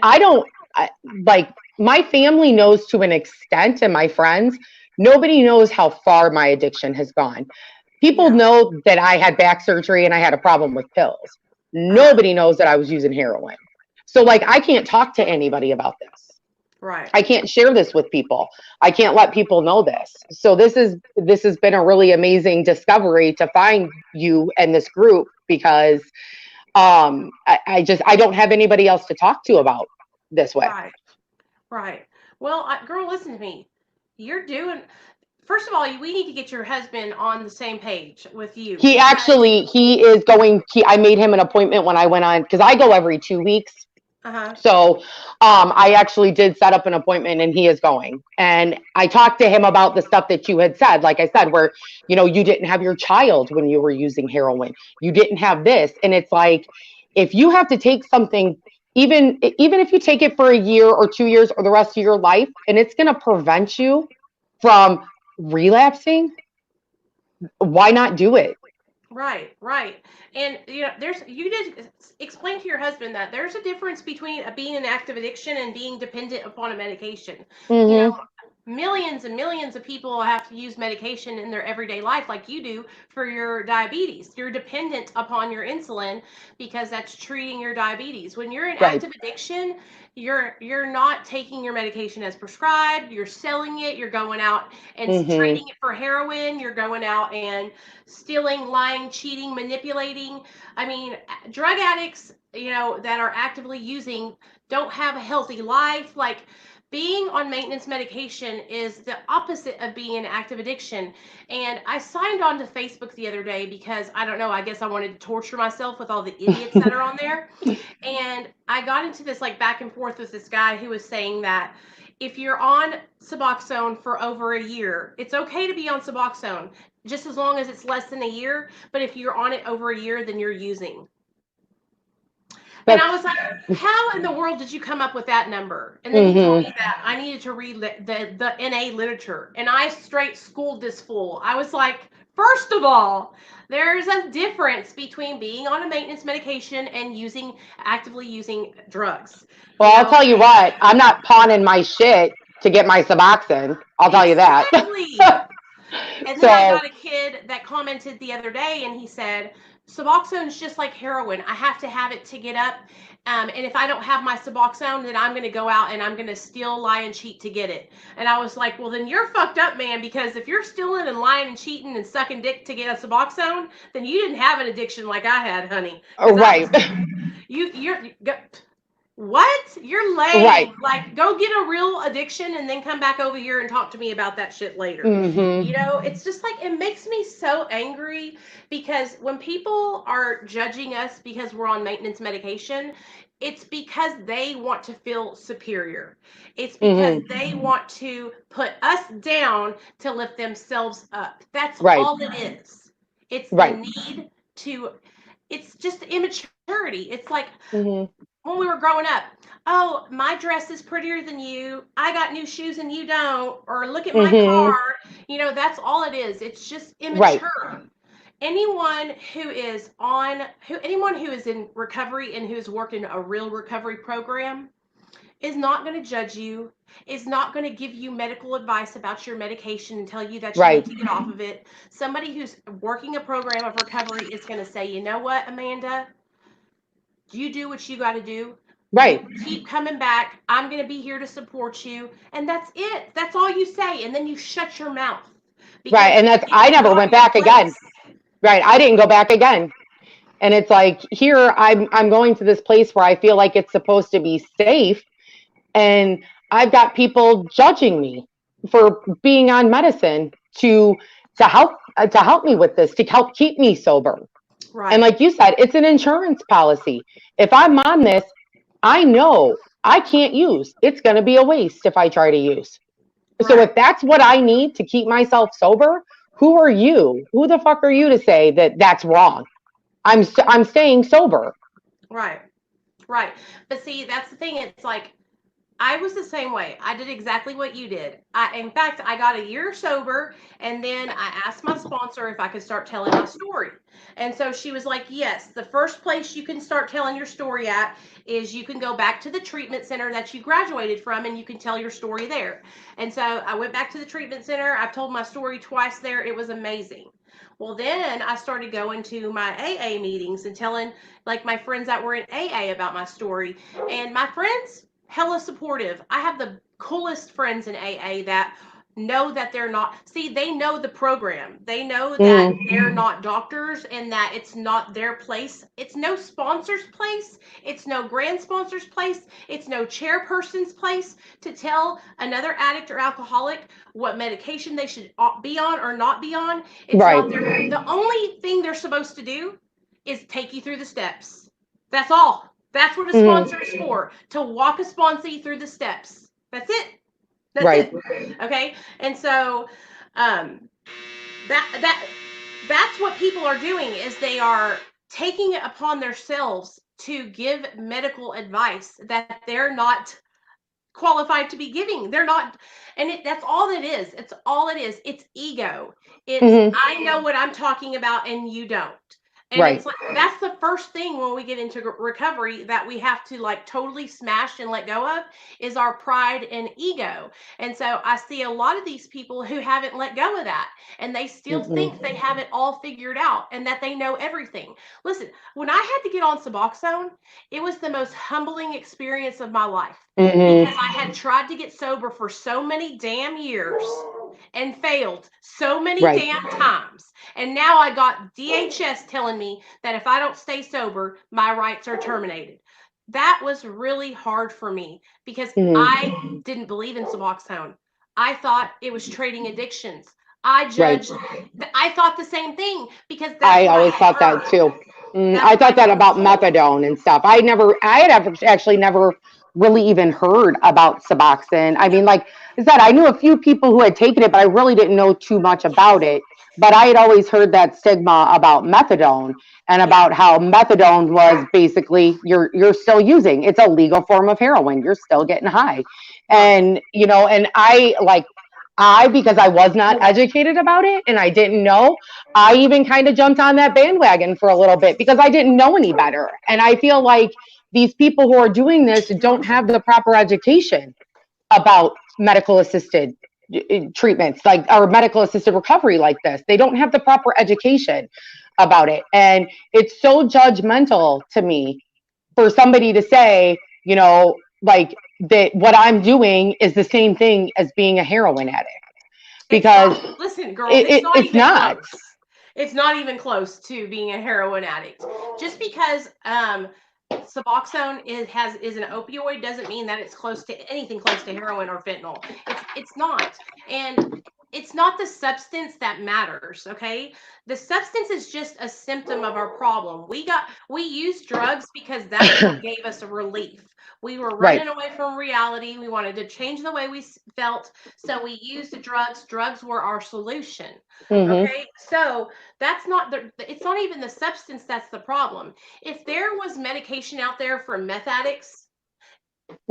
my family knows to an extent, and my friends, nobody knows how far my addiction has gone. People know that I had back surgery and I had a problem with pills. Nobody knows that I was using heroin. So like, I can't talk to anybody about this. Right. I can't share this with people. I can't let people know this. So this has been a really amazing discovery to find you and this group, because I don't have anybody else to talk to about this way. Right. Well, girl, listen to me. First of all, we need to get your husband on the same page with you. I made him an appointment when I went on, because I go every 2 weeks. Uh-huh. So I actually did set up an appointment and he is going. And I talked to him about the stuff that you had said, like I said, where, you didn't have your child when you were using heroin. You didn't have this. And it's like, if you have to take something, even if you take it for a year or 2 years or the rest of your life, and it's going to prevent you from relapsing, why not do it? Right, right. And you did explain to your husband that there's a difference between being an active addiction and being dependent upon a medication. You know, Mm-hmm. millions and millions of people have to use medication in their everyday life like you do for your diabetes. You're dependent upon your insulin because that's treating your diabetes. When you're in Right. active addiction, you're not taking your medication as prescribed, you're selling it, you're going out and Mm-hmm. trading it for heroin, you're going out and stealing, lying, cheating, manipulating. I mean, drug addicts, that are actively using don't have a healthy life. Like, being on maintenance medication is the opposite of being an active addiction. And I signed on to Facebook the other day because I don't know, I guess I wanted to torture myself with all the idiots that are on there. And I got into this like back and forth with this guy who was saying that if you're on Suboxone for over a year, it's okay to be on Suboxone just as long as it's less than a year. But if you're on it over a year, then you're using. And I That's was like, how in the world did you come up with that number? And then he told mm-hmm. me that I needed to read the NA literature. And I straight schooled this fool. I was like, first of all, there's a difference between being on a maintenance medication and actively using drugs. Well, I'll tell you what, I'm not pawning my shit to get my Suboxone. I'll tell you that. Exactly. And then I So, got a kid that commented the other day and he said, Suboxone is just like heroin. I have to have it to get up. And if I don't have my Suboxone, then I'm going to go out and I'm going to steal, lie, and cheat to get it. And I was like, well, then you're fucked up, man, because if you're stealing and lying and cheating and sucking dick to get a Suboxone, then you didn't have an addiction like I had, honey. Because I right, was, you're, what? You're right. lame. Like, go get a real addiction and then come back over here and talk to me about that shit later. Mm-hmm. It's just like, it makes me so angry because when people are judging us because we're on maintenance medication, it's because they want to feel superior. It's because Mm-hmm. they want to put us down to lift themselves up. That's Right, all it is. It's the right. need to, it's just immaturity. It's like, Mm-hmm. when we were growing up, oh, my dress is prettier than you. I got new shoes and you don't. Or look at my Mm-hmm. car. That's all it is. It's just Right, immature. Anyone who is in recovery and who's worked in a real recovery program is not going to judge you, is not going to give you medical advice about your medication and tell you that you need right, to get off of it. Somebody who's working a program of recovery is going to say, you know what, Amanda, you do what you got to do. You right, keep coming back. I'm going to be here to support you. And that's it. That's all you say. And then you shut your mouth right. because And I it's never not went your back again. place. Right. I didn't go back again. And it's like here I'm going to this place where I feel like it's supposed to be safe. And I've got people judging me for being on medicine to help me with this, to help keep me sober. And Right. like you said, it's an insurance policy. If I'm on this, I know I can't use. It's going to be a waste if I try to use. So Right. if that's what I need to keep myself sober, who are you? Who the fuck are you to say that that's wrong? I'm staying sober. Right. Right. But see, that's the thing. It's like, I was the same way. I did exactly what you did. In fact, I got a year sober, and then I asked my sponsor if I could start telling my story. And so she was like, "Yes, the first place you can start telling your story at is you can go back to the treatment center that you graduated from, and you can tell your story there." And so I went back to the treatment center. I've told my story twice there. It was amazing. Well, then I started going to my AA meetings and telling like my friends that were in AA about my story. And my friends, hella supportive. I have the coolest friends in AA that know that they're not, see, they know the program. They know that Mm, they're not doctors and that it's not their place. It's no sponsor's place. It's no grand sponsor's place. It's no chairperson's place to tell another addict or alcoholic what medication they should be on or not be on. It's right. not their, the only thing they're supposed to do is take you through the steps. That's all. That's what a Mhm. sponsor is for, to walk a sponsee through the steps. That's it. That's Right. it. Okay. And so that that's what people are doing, is they are taking it upon themselves to give medical advice that they're not qualified to be giving. They're not, and that's all it is. It's all it is. It's ego. It's, Mhm. I know what I'm talking about and you don't. And Right. it's like, that's the first thing when we get into recovery that we have to like totally smash and let go of, is our pride and ego. And so I see a lot of these people who haven't let go of that, and they still think they have it all figured out and that they know everything. Listen, when I had to get on Suboxone, it was the most humbling experience of my life, Mhm. because I had tried to get sober for so many damn years and failed so many Right. damn times. And now I got DHS telling me that if I don't stay sober, my rights are terminated. That was really hard for me, because Mhm. I didn't believe in Suboxone. I thought it was trading addictions. I Right. judged, I thought the same thing, because that's I what I always had thought that heard. too. That's I what I thought that had about heard. methadone and stuff. I had actually never really even heard about Suboxone. I mean, like I said, I knew a few people who had taken it, but I really didn't know too much about it. But I had always heard that stigma about methadone, and Yeah. about how methadone was basically you're still using. It's a legal form of heroin. You're still getting high. Right. And and because I was not educated about it and I didn't know, I even kind of jumped on that bandwagon for a little bit because I didn't know any better. And I feel like these people who are doing this don't have the proper education about medical assisted treatments, like, or medical assisted recovery like this. They don't have the proper education about it. And it's so judgmental to me for somebody to say, like, that what I'm doing is the same thing as being a heroin addict, It's because not, listen, girl, it's not it's even not. close. It's not even close to being a heroin addict. Just because Suboxone is an opioid doesn't mean that it's close to anything close to heroin or fentanyl. It's not. And it's not the substance that matters, okay? The substance is just a symptom of our problem. We used drugs because that's what gave us a relief. We were Right. running away from reality. We wanted to change the way we felt, so we used drugs. Drugs were our solution. Mm-hmm. Okay, so that's not it's not even the substance that's the problem. If there was medication out there for meth addicts,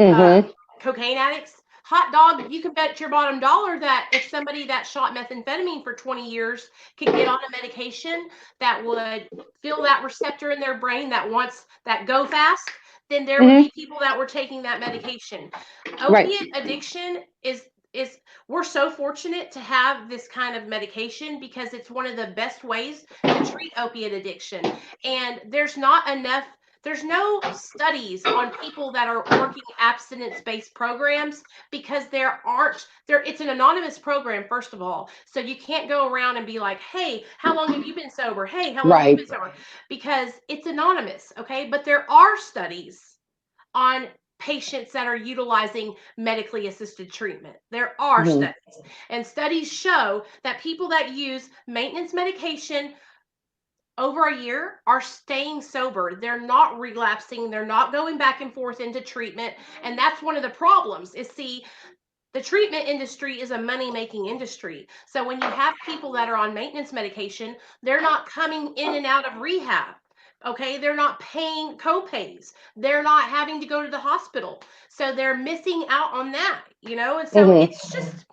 uh, Mm-hmm. cocaine addicts, hot dog, you can bet your bottom dollar that if somebody that shot methamphetamine for 20 years could get on a medication that would feel that receptor in their brain that wants that go fast, then there would Mm-hmm. be people that were taking that medication. Right. Opiate addiction is we're so fortunate to have this kind of medication because it's one of the best ways to treat opiate addiction. And there's no studies on people that are working abstinence-based programs, because it's an anonymous program, first of all. So you can't go around and be like, hey, how long have you been sober? Hey, how long have you Right. been sober? Because it's anonymous, okay? But there are studies on patients that are utilizing medically assisted treatment. There are Mm-hmm. studies, and studies show that people that use maintenance medication over a year are staying sober. They're not relapsing. They're not going back and forth into treatment. And that's one of the problems is, see, the treatment industry is a money-making industry. So when you have people that are on maintenance medication, they're not coming in and out of rehab. Okay, they're not paying copays. They're not having to go to the hospital. So they're missing out on that, And so Mm-hmm. it's just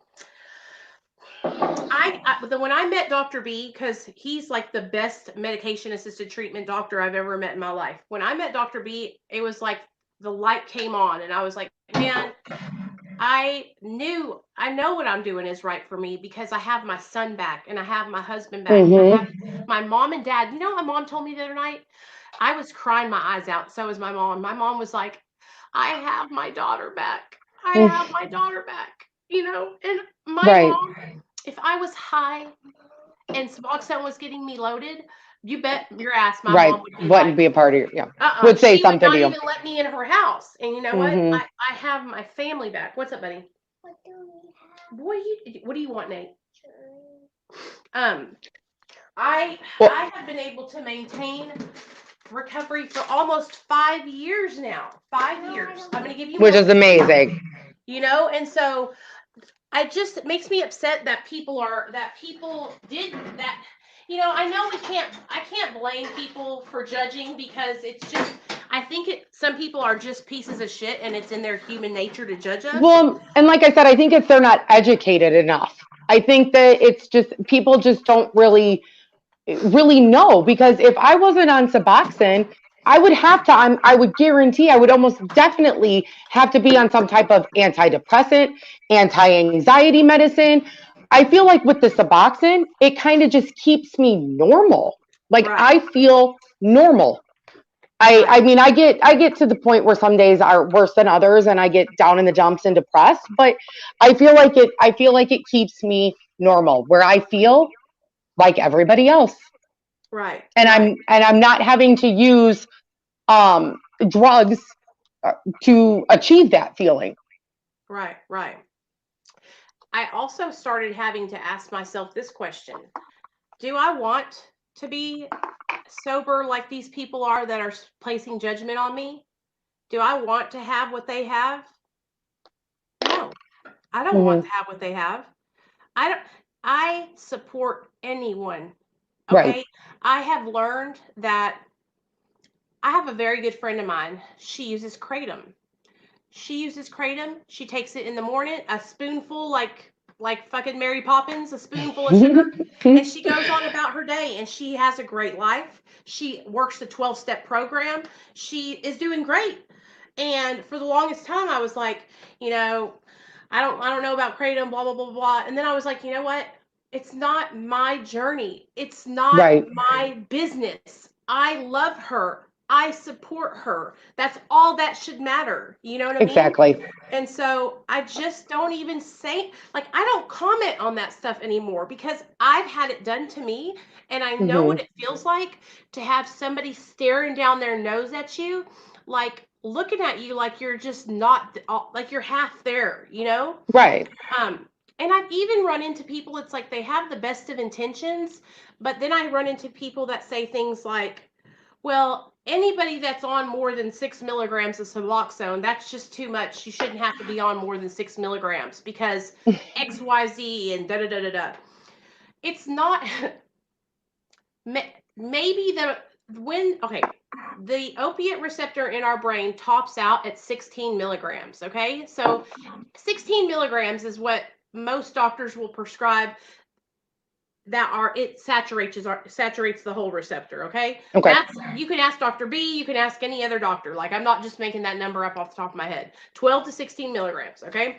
when I met Dr. B, because he's like the best medication assisted treatment doctor I've ever met in my life. When I met Dr. B, it was like the light came on, and I was like, man, I know what I'm doing is right for me, because I have my son back and I have my husband back and I Mm-hmm. have my mom and dad. You know what my mom told me the other night? I was crying my eyes out. So was my mom. My mom was like, I have my daughter back. I have my daughter back. And my Right. mom, if I was high and Suboxone was getting me loaded, you bet your ass my Right. mom would be Wouldn't like, be a part of your, yeah. Would say she would something to not you. even let me in her house. And you know what? Mm-hmm. I have my family back. What's up, buddy? Boy, what do you want, Nate? Um, I Well, I have been able to maintain recovery for almost 5 years now. 5 years. I'm going to give you Which more. is amazing. You know, and so it makes me upset that people did that. You know, I can't blame people for judging, because it's just, I think some people are just pieces of shit, and it's in their human nature to judge us. Well, and like I said, I think they're not educated enough. I think that it's just, people just don't really know, because if I wasn't on Suboxone, I would guarantee, I would almost definitely have to be on some type of antidepressant, anti-anxiety medicine. I feel like with the Suboxone, it kind of just keeps me normal. Like, Right. I feel normal. I mean, I get to the point where some days are worse than others, and I get down in the dumps and depressed, but I feel like it keeps me normal, where I feel like everybody else. Right. And I'm not having to use drugs to achieve that feeling. Right. I also started having to ask myself this question: do I want to be sober like these people are that are placing judgment on me? Do I want to have what they have? No, I don't want to have what they have. I don't. I support anyone. Right. Okay. I have learned that I have a very good friend of mine. She uses kratom. She takes it in the morning, a spoonful, like fucking Mary Poppins, a spoonful of sugar, and she goes on about her day, and she has a great life. She works the 12-step program. She is doing great. And for the longest time, I was like, you know, I don't know about kratom, blah blah blah blah. And then I was like, you know what? It's not my journey. It's not Right. my business. I love her. I support her. That's all that should matter. You know what I mean? Exactly. And so I just don't even say, like, I don't comment on that stuff anymore, because I've had it done to me, and I know what it feels like to have somebody staring down their nose at you, like looking at you like you're just not, like you're half there, you know? Right. And I've even run into people, it's like they have the best of intentions, but then I run into people that say things like, well, anybody that's on more than 6 milligrams of Suboxone, that's just too much. You shouldn't have to be on more than 6 milligrams because XYZ and da da da da da. It's not. Maybe the opiate receptor in our brain tops out at 16 milligrams. Okay, so 16 milligrams is what most doctors will prescribe, it saturates the whole receptor. Okay. Okay. You can ask Dr. B, you can ask any other doctor. Like, I'm not just making that number up off the top of my head. 12 to 16 milligrams. Okay.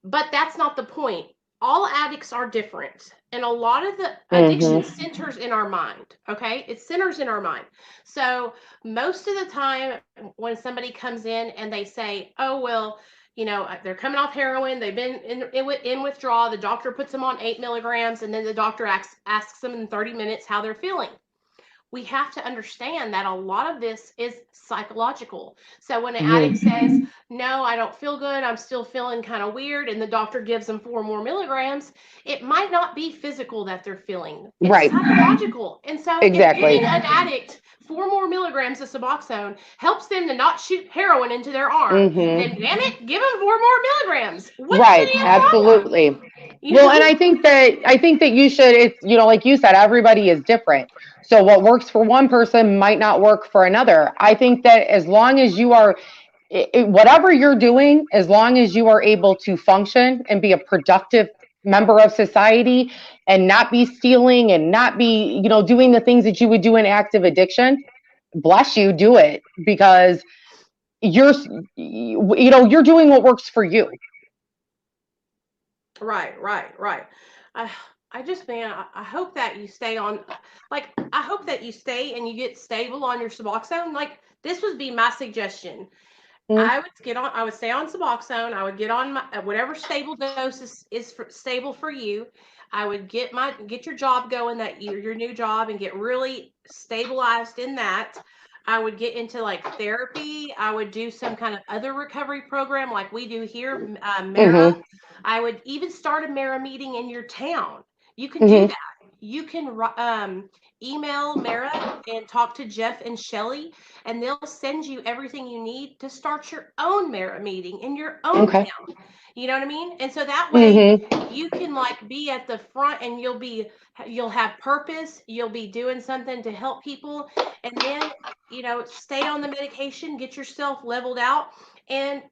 But that's not the point. All addicts are different. And a lot of the addiction centers in our mind. Okay. It centers in our mind. So most of the time when somebody comes in and they say, oh, well, you know, they're coming off heroin, they've been in withdrawal, the doctor puts them on 8 milligrams, and then the doctor asks them in 30 minutes how they're feeling. We have to understand that a lot of this is psychological. So when an addict says, no, I don't feel good, I'm still feeling kind of weird, and the doctor gives them 4 more milligrams, it might not be physical that they're feeling. It's psychological. And so if giving an addict 4 more milligrams of Suboxone helps them to not shoot heroin into their arm, then damn it, give them 4 more milligrams. Right. Absolutely. Well, and I think that you should, it's, you know, like you said, everybody is different. So what works for one person might not work for another. I think that as long as you are, whatever you're doing, as long as you are able to function and be a productive member of society and not be stealing and not be, you know, doing the things that you would do in active addiction, bless you, do it, because you're doing what works for you. Right. I just, man, I hope that you stay on, like, I hope that you stay and you get stable on your Suboxone. Like, this would be my suggestion. I would stay on Suboxone. I would get on whatever stable dose is stable for you. I would get your job going, your new job, and get really stabilized in that. I would get into like therapy. I would do some kind of other recovery program like we do here, Mara. I would even start a Mara meeting in your town. You can do that. you can email Mara and talk to Jeff and Shelly, and they'll send you everything you need to start your own Mara meeting in your own Okay. town. You know what I mean? And so that way Mm-hmm. you can like be at the front, and you'll have purpose, you'll be doing something to help people, and then, stay on the medication, get yourself leveled out, and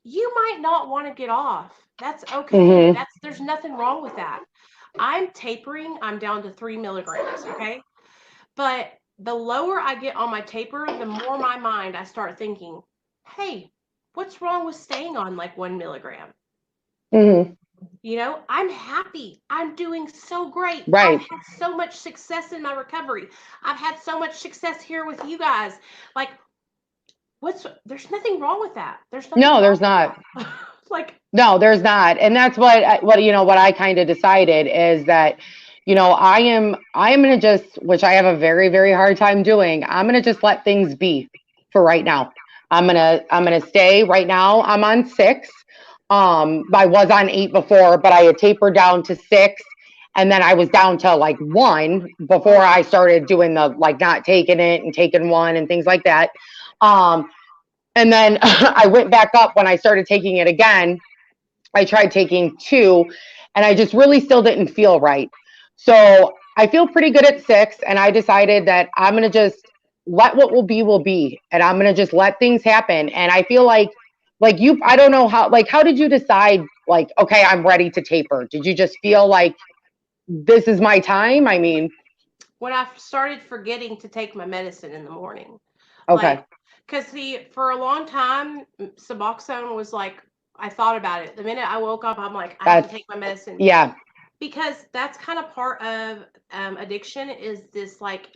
you might not want to get off. That's okay. Mm-hmm. There's nothing wrong with that. I'm tapering, I'm down to 3 milligrams, okay? But the lower I get on my taper, the more my mind I start thinking, hey, what's wrong with staying on like 1 milligram? Mm-hmm. I'm happy. I'm doing so great. I've Right. had so much success in my recovery. I've had so much success here with you guys. Like, there's nothing wrong with that. There's nothing No, wrong there's with not. that. Like, No, there's not. And that's what I kind of decided is that, I am going to just, which I have a very, very hard time doing. I'm going to just let things be for right now. I'm going to stay right now. I'm on 6. I was on 8 before, but I had tapered down to 6. And then I was down to like 1 before I started doing the like not taking it and taking 1 and things like that. And then I went back up when I started taking it again. I tried taking 2, and I just really still didn't feel right. So I feel pretty good at 6, and I decided that I'm going to just let what will be, and I'm going to just let things happen. And I feel like I don't know how did you decide, like, okay, I'm ready to taper? Did you just feel like this is my time? I mean, when I started forgetting to take my medicine in the morning, like, okay, because for a long time, Suboxone was like, I thought about it. The minute I woke up, I'm like, I have to that's, take my medicine, yeah, because that's kind of part of addiction, is this like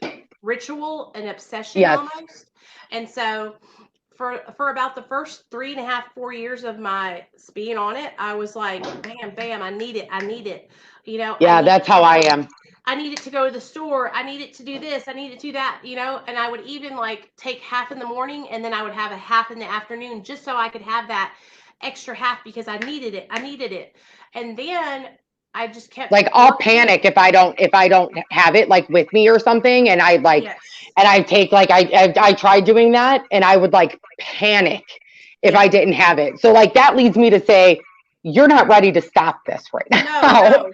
ritual and obsession yes, almost. And so for about the first 3.5, 4 years of my being on it, I was like, bam, bam, I need it. I need it. I yeah, need it that's to how I go. am. I need it to go to the store. I need it to do this. I need it to do that, and I would even like take half in the morning, and then I would have a half in the afternoon, just so I could have that extra half, because I needed it. I needed it. And then I just kept Like I'll working. panic if I don't have it like with me or something, and Yes. I take like I tried doing that, and I would like panic if I Yeah. didn't have it. So like that leads me to say you're not ready to stop this right No, now. no,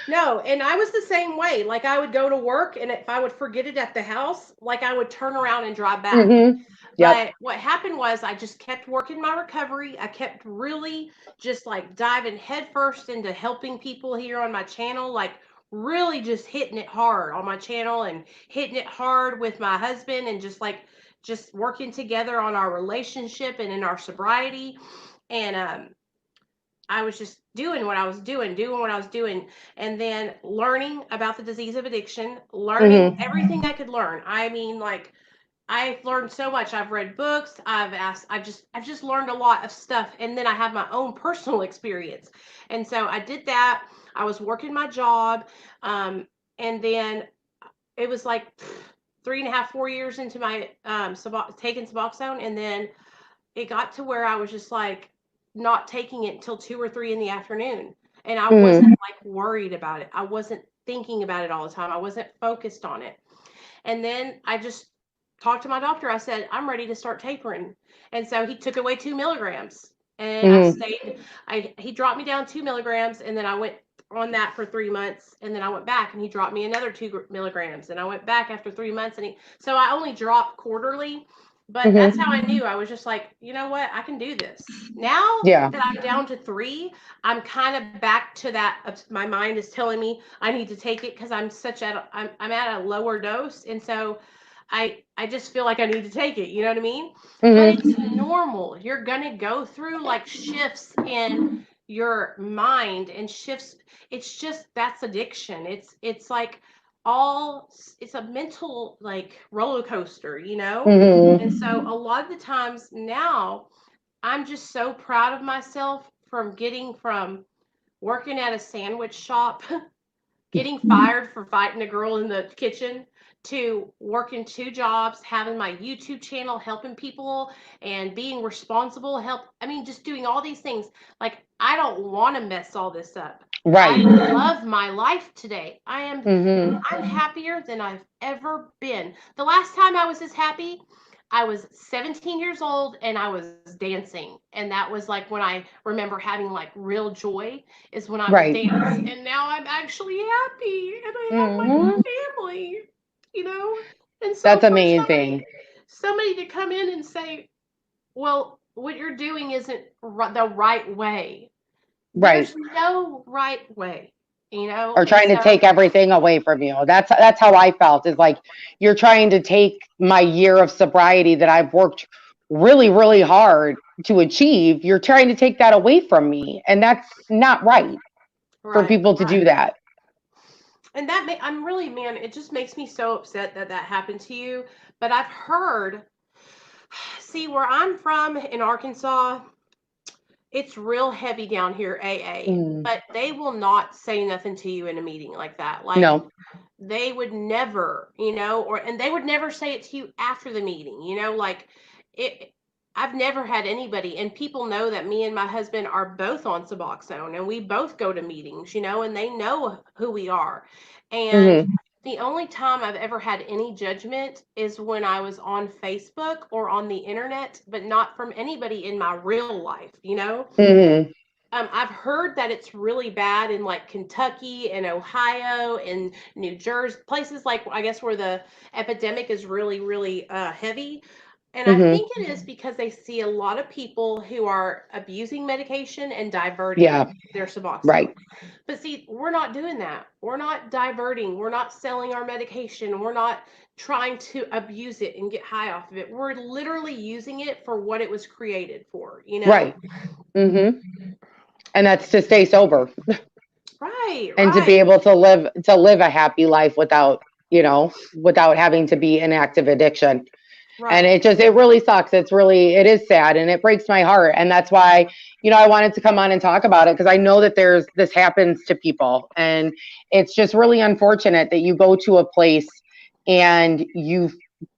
no. And I was the same way. Like, I would go to work, and if I would forget it at the house, like, I would turn around and drive back. Mhm. Yep. But what happened was, I just kept working my recovery. I kept really just like diving headfirst into helping people here on my channel, like really just hitting it hard on my channel, and hitting it hard with my husband, and just working together on our relationship and in our sobriety. And I was just doing what I was doing what I was doing, and then learning about the disease of addiction, learning Mhm. everything I could learn. I mean, like, I've learned so much. I've read books. I've just learned a lot of stuff, and then I have my own personal experience. And so I did that. I was working my job, and then it was like 3.5, 4 years into my taking Suboxone, and then it got to where I was just like not taking it until 2 or 3 in the afternoon. And I wasn't Mhm. like worried about it. I wasn't thinking about it all the time. I wasn't focused on it. And then I just talked to my doctor. I said, I'm ready to start tapering. And so he took away 2 milligrams. And I Mhm. stayed, he dropped me down 2 milligrams. And then I went on that for 3 months. And then I went back, and he dropped me another 2 milligrams. And I went back after 3 months. So I only dropped quarterly. But that's Mhm. how I knew. I was just like, you know what? I can do this. Now Yeah. that I'm down to 3, I'm kind of back to that. My mind is telling me I need to take it, because I'm at a lower dose. And so I just feel like I need to take it. You know what I mean? But Mhm. it's normal. You're gonna go through like shifts in your mind, and shifts. It's just, that's addiction. It's like it's a mental like roller coaster. And Mhm. so a lot of the times now, I'm just so proud of myself from getting from working at a sandwich shop, getting fired for fighting a girl in the kitchen, to working 2 jobs, having my YouTube channel, helping people, and being responsible, I mean, just doing all these things. Like, I don't want to mess all this up. Right. I love my life today. Mm-hmm. I'm happier than I've ever been. The last time I was this happy, I was 17 years old and I was dancing. And that was like when I remember having like real joy is when I would Right. dance. And now I'm actually happy and I have my Mm-hmm. family, you know? And so That's for amazing. somebody to come in and say, well, what you're doing isn't the right way. Right. There's no right way, Or And trying to so, take everything away from you. That's how I felt. Is like you're trying to take my year of sobriety that I've worked really, really hard to achieve. You're trying to take that away from me, and that's not right for right, people to right. do that. And I'm really, man, it just makes me so upset that that happened to you. But I've heard, see, where I'm from in Arkansas, it's real heavy down here, AA. Mm. But they will not say nothing to you in a meeting like that. Like, No. they would never, and they would never say it to you after the meeting, like it. I've never had anybody, and people know that me and my husband are both on Suboxone, and we both go to meetings, and they know who we are. And Mm-hmm. the only time I've ever had any judgment is when I was on Facebook or on the internet, but not from anybody in my real life. Mm-hmm. I've heard that it's really bad in like Kentucky and Ohio and New Jersey, places like I guess where the epidemic is really, really heavy. And I Mm-hmm. think it is because they see a lot of people who are abusing medication and diverting Yeah. their Suboxone. Right. But see, we're not doing that. We're not diverting. We're not selling our medication. We're not trying to abuse it and get high off of it. We're literally using it for what it was created for. Right. Mm-hmm. And that's to stay sober Right, and to be right, able to live a happy life without, without having to be in active addiction. And right. it really sucks. It is sad and it breaks my heart. And that's why, I wanted to come on and talk about it because I know that this happens to people. And it's just really unfortunate that you go to a place and you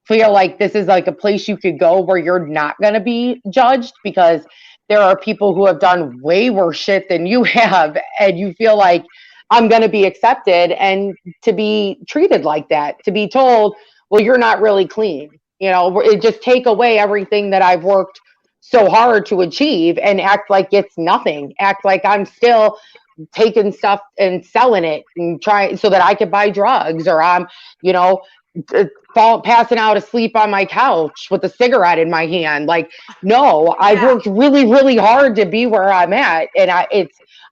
feel like this is like a place you could go where you're not going to be judged because there are people who have done way worse shit than you have. And you feel like I'm going to be accepted and to be treated like that, to be told, well, you're not really clean. It just take away everything that I've worked so hard to achieve and act like it's nothing. Act like I'm still taking stuff and selling it and trying so that I could buy drugs or I'm, you know, passing out asleep on my couch with a cigarette in my hand. Like, no, I've Yeah, worked really, really hard to be where I'm at, and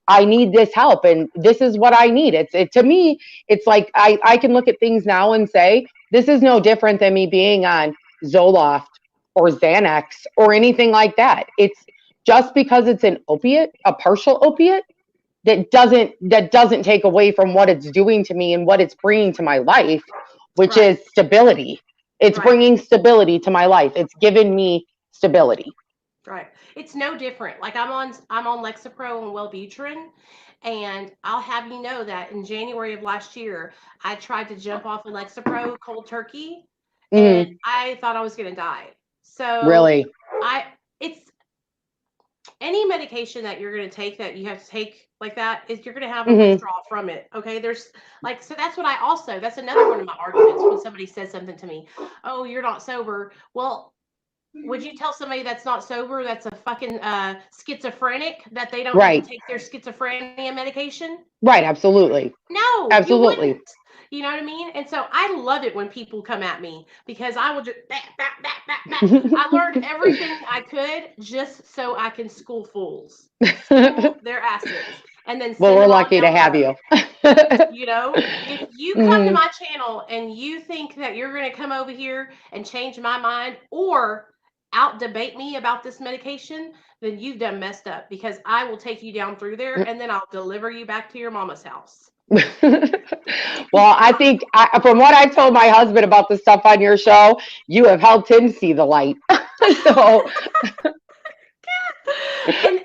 I need this help, and this is what I need. To me, it's like I can look at things now and say this is no different than me being on Zoloft or Xanax or anything like that. It's just because it's an opiate, a partial opiate, that doesn't take away from what it's doing to me and what it's bringing to my life, which right, is stability. It's right, bringing stability to my life. It's given me stability. right. It's no different. Like I'm on Lexapro and Wellbutrin, and I'll have you know that in January of last year, I tried to jump off of Lexapro cold turkey, and Mm, I thought I was gonna die. So really. I it's any medication that you're going to take that you have to take like that is you're going to have a Hmm. withdrawal from it. Okay. So that's what that's another one of my arguments when somebody says something to me. Oh, you're not sober. Well, would you tell somebody that's not sober, that's a fucking schizophrenic, that they don't need to Right. take their schizophrenia medication? Right. Absolutely. No, you Absolutely. wouldn't. You know what I mean? And so I love it when people come at me because I will just I learned everything I could just so I can school their asses, and then Well, send we're them on lucky to down the have road. you. If you come to Hmm. my channel and you think that you're going to come over here and change my mind or out debate me about this medication, then you've done messed up because I will take you down through there and then I'll deliver you back to your mama's house. Well, I think from what I've told my husband about the stuff on your show, you have helped him see the light. So, And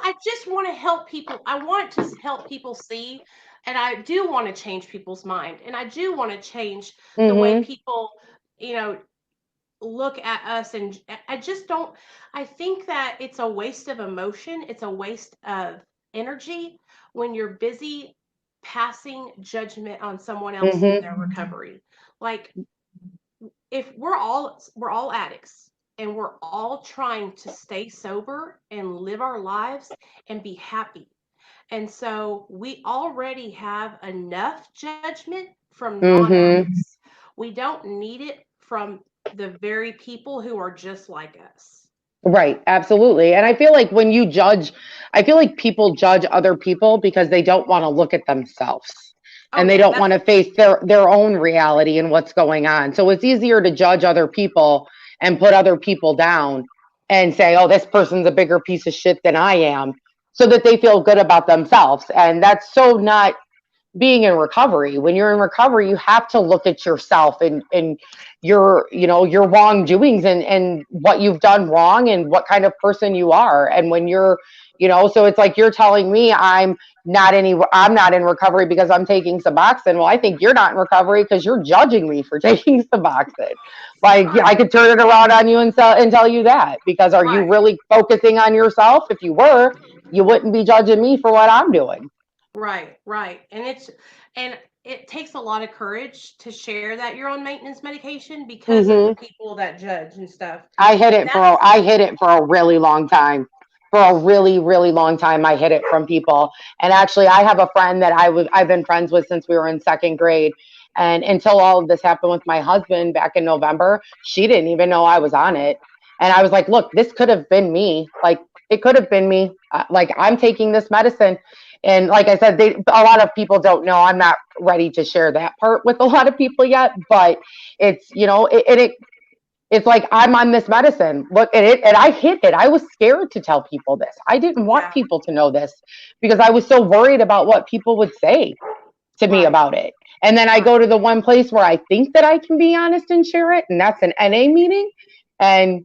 I just want to help people. I want to help people see, and I do want to change people's mind, and I do want to change the way hmm. people, you know, look at us. And I just don't. I think that it's a waste of emotion. It's a waste of energy when you're busy passing judgment on someone else in Mm-hmm. their recovery. Like, if we're all addicts and we're all trying to stay sober and live our lives and be happy. And so we already have enough judgment from Mm-hmm. non-addicts. We don't need it from the very people who are just like us. Right, absolutely. And I feel like when you judge, I feel like people judge other people because they don't want to look at themselves Oh and they yeah, don't that's want to face their own reality and what's going on. So it's easier to judge other people and put other people down and say, "Oh, this person's a bigger piece of shit than I am," so that they feel good about themselves. And that's so not being in recovery. When you're in recovery, you have to look at yourself and your, your wrongdoings and what you've done wrong and what kind of person you are. And when you're, so it's like you're telling me I'm not in recovery because I'm taking Suboxone. Well, I think you're not in recovery because you're judging me for taking Suboxone. Like, yeah, I right, could turn it around on you and tell you that, because are you right, really focusing on yourself? If you were, you wouldn't be judging me for what I'm doing. right, right. And it takes a lot of courage to share that you're on maintenance medication because of the Hmm. people that judge and stuff. That's I hid it for a really long time. For a really, really long time, I hid it from people. And actually, I have a friend that I've been friends with since we were in second grade. And until all of this happened with my husband back in November, she didn't even know I was on it. And I was like, look, this could have been me. Like, it could have been me. Like, I'm taking this medicine. And like I said, a lot of people don't know. I'm not ready to share that part with a lot of people yet, but it's, it's like, I'm on this medicine. Look at it. And I hid it. I was scared to tell people this. I didn't want yeah, people to know this because I was so worried about what people would say to me right, about it. And then I right. go to the one place where I think that I can be honest and share it, and that's an NA meeting. And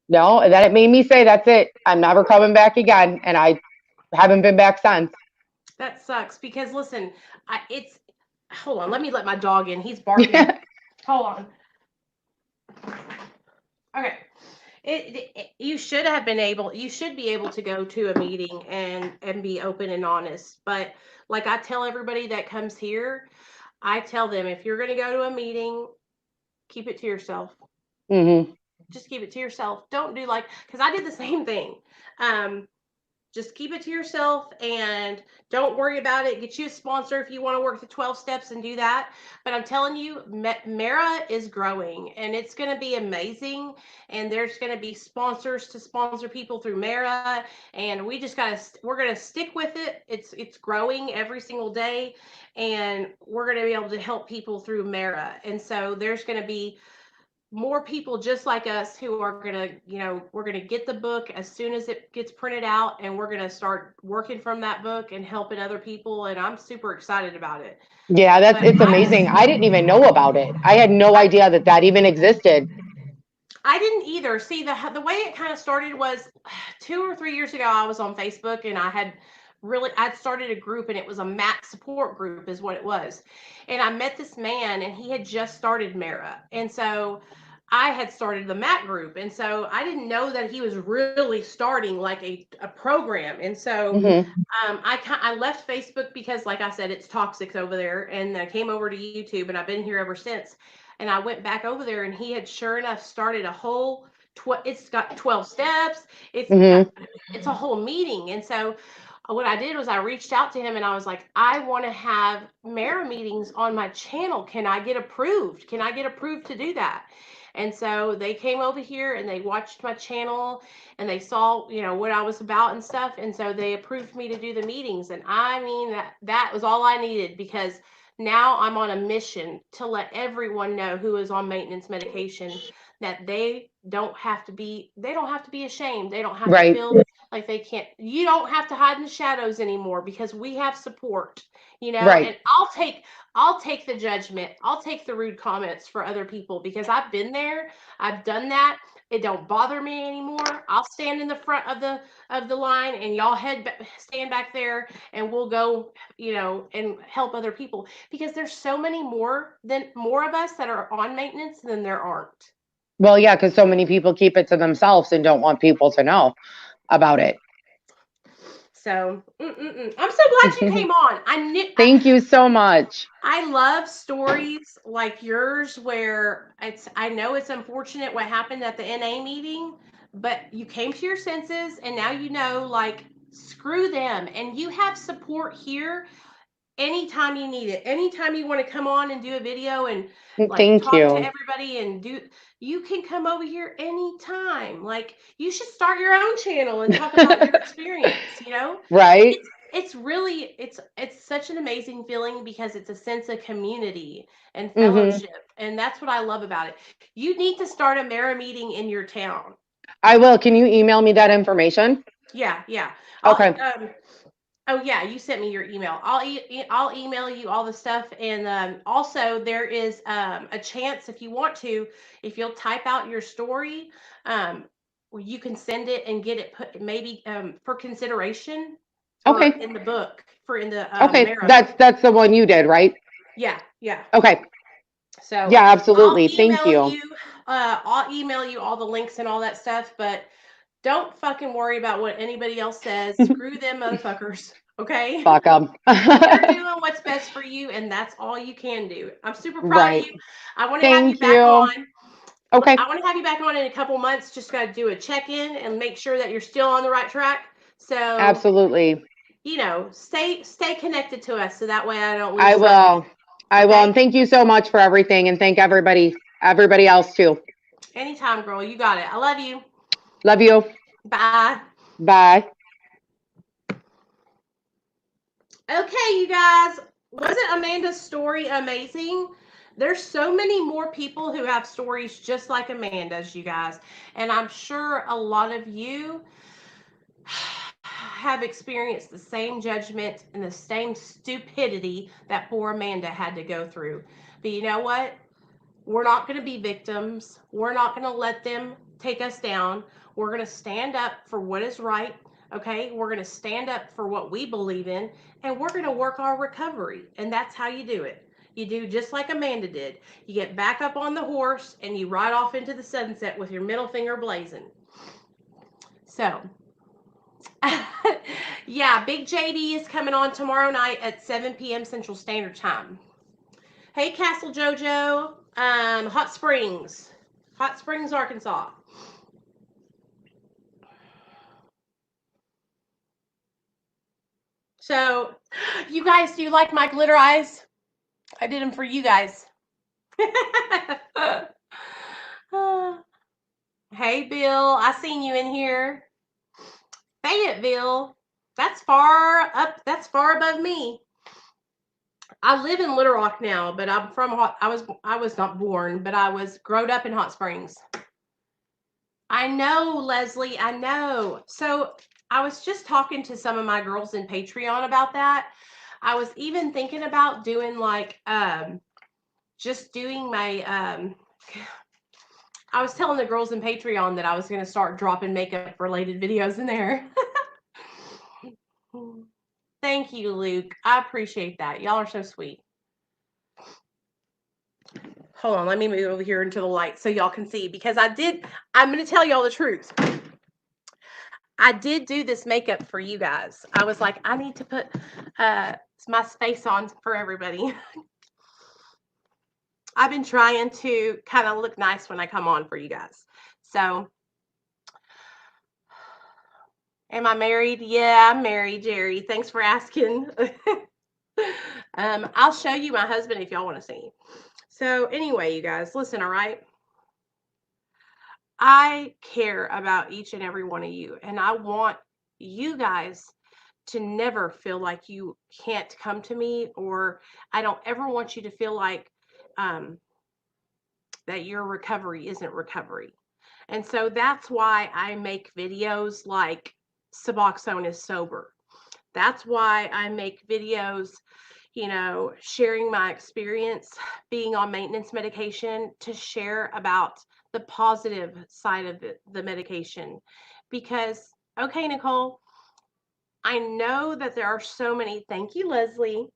no, and then it made me say, that's it. I'm never coming back again. And I haven't been back since. That sucks because listen, it's hold on, let me let my dog in. He's barking. Hold on. Okay. You should have been able, you should be able to go to a meeting and be open and honest. But like I tell everybody that comes here, I tell them if you're going to go to a meeting, keep it to yourself. Hmm. Just keep it to yourself. Don't do like, because I did the same thing. Um, just keep it to yourself and don't worry about it. Get you a sponsor if you want to work the 12 steps and do that. But I'm telling you, Mara is growing and it's going to be amazing. And there's going to be sponsors to sponsor people through Mara. And we're going to stick with it. It's growing every single day. And we're going to be able to help people through Mara. And so there's going to be more people just like us who are going to, we're going to get the book as soon as it gets printed out and we're going to start working from that book and helping other people. And I'm super excited about it. Yeah, But it's amazing. I didn't even know about it. I had no I, idea that that even existed. I didn't either. See, the way it kind of started was 2 or 3 years ago, I was on Facebook and I'd started a group and it was a MAT support group is what it was. And I met this man and he had just started Mara. And so I had started the MAT group. And so I didn't know that he was really starting like a program. And so Hmm. I left Facebook because, like I said, it's toxic over there. And I came over to YouTube and I've been here ever since. And I went back over there and he had sure enough started a whole, it's got 12 steps. Hmm. It's a whole meeting. And so what I did was I reached out to him and I was like, I want to have Mara meetings on my channel. Can I get approved? Can I get approved to do that? And so they came over here and they watched my channel and they saw, what I was about and stuff. And so they approved me to do the meetings. And I mean, that was all I needed because now I'm on a mission to let everyone know who is on maintenance medication that they don't have to be ashamed. They don't have to Right. feel like they can't, you don't have to hide in the shadows anymore because we have support, Right. and I'll take the judgment. I'll take the rude comments for other people because I've been there. I've done that. It don't bother me anymore. I'll stand in the front of the line and y'all stand back there and we'll go, and help other people because there's so many more of us that are on maintenance than there aren't. Well, yeah, because so many people keep it to themselves and don't want people to know about it. So, I'm so glad you came on. Thank you so much. I love stories like yours where I know it's unfortunate what happened at the NA meeting, but you came to your senses and now you know, like, screw them. And you have support here anytime you need it. Anytime you want to come on and do a video and like Thank talk to you. everybody and you can come over here anytime. Like, you should start your own channel and talk about your experience, you know? Right? It's really it's such an amazing feeling because it's a sense of community and Hmm. fellowship, and that's what I love about it. You need to start a Mara meeting in your town. I will. Can you email me that information? Yeah. I'll Okay. Oh yeah, you sent me your email. I'll email you all the stuff, and also there is a chance if you want to, if you'll type out your story, you can send it and get it put maybe for consideration for Okay. in the book for in the Okay. Mara. That's the one you did, right? Yeah. Okay. So Yeah, I'll absolutely. Thank email you. you. I'll email you all the links and all that stuff, but don't fucking worry about what anybody else says. Screw them motherfuckers. Okay. Fuck 'em. You're doing what's best for you, and that's all you can do. I'm super proud of Right. you. I want to have you Thank back you. on. Okay. I want to have you back on in a couple months. Just got to do a check in and make sure that you're still on the right track. So, Absolutely. stay connected to us, so that way I don't lose I track of will. you. I will. Okay. And thank you so much for everything. And thank everybody else too. Anytime, girl. You got it. I love you. Love you. Bye. Bye. Okay, you guys. Wasn't Amanda's story amazing? There's so many more people who have stories just like Amanda's, you guys. And I'm sure a lot of you have experienced the same judgment and the same stupidity that poor Amanda had to go through. But you know what? We're not going to be victims. We're not going to let them take us down. We're going to stand up for what is right. Okay. We're going to stand up for what we believe in, and we're going to work our recovery. And that's how you do it. You do just like Amanda did. You get back up on the horse and you ride off into the sunset with your middle finger blazing. So, yeah, Big JD is coming on tomorrow night at 7 p.m. Central Standard Time. Hey, Castle JoJo, Hot Springs, Arkansas. So, you guys, do you like my glitter eyes? I did them for you guys. Hey, Bill, I seen you in here. Fayetteville, that's far up. That's far above me. I live in Little Rock now, but I'm from I was not born, but I was growed up in Hot Springs. I know, Leslie, I know. So I was just talking to some of my girls in Patreon about that. I was even thinking about doing like just doing my I was telling the girls in Patreon that I was going to start dropping makeup related videos in there. Thank you, Luke. I appreciate that. Y'all are so sweet. Hold on, let me move over here into the light so y'all can see, because I'm going to tell y'all the truth. I did do this makeup for you guys. I was like, I need to put my face on for everybody. I've been trying to kind of look nice when I come on for you guys. So, am I married? Yeah, I'm married, Jerry. Thanks for asking. I'll show you my husband if y'all want to see. So, anyway, you guys, listen, all right? I care about each and every one of you, and I want you guys to never feel like you can't come to me, or I don't ever want you to feel like that your recovery isn't recovery. And so that's why I make videos like Suboxone is sober. That's why I make videos, sharing my experience being on maintenance medication, to share about the positive side of the medication. Because, okay, Nicole, I know that there are so many, thank you, Leslie.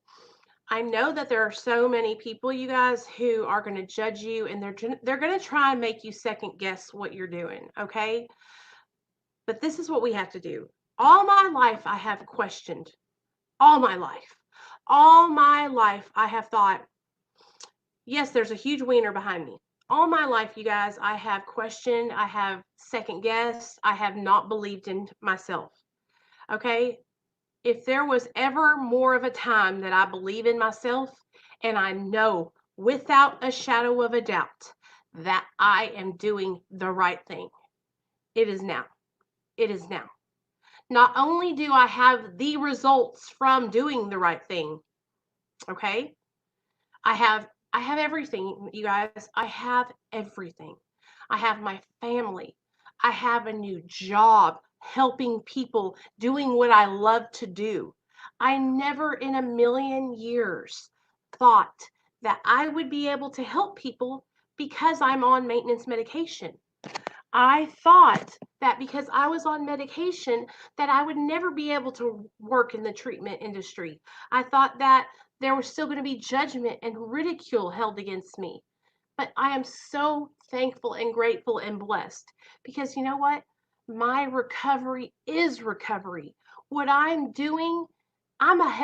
I know that there are so many people, you guys, who are going to judge you, and they're going to try and make you second guess what you're doing, okay? But this is what we have to do. All my life, I have questioned. All my life. All my life, I have thought, yes, there's a huge wiener behind me. All my life, you guys, I have questioned, I have second guessed, I have not believed in myself. Okay? If there was ever more of a time that I believe in myself, and I know without a shadow of a doubt that I am doing the right thing, it is now. It is now. Not only do I have the results from doing the right thing, okay? I have everything, you guys. I have everything. I have my family. I have a new job, helping people, doing what I love to do. I never in a million years thought that I would be able to help people because I'm on maintenance medication. I thought that because I was on medication that I would never be able to work in the treatment industry. I thought that there was still going to be judgment and ridicule held against me. But I am so thankful and grateful and blessed because you know what? My recovery is recovery. What I'm doing,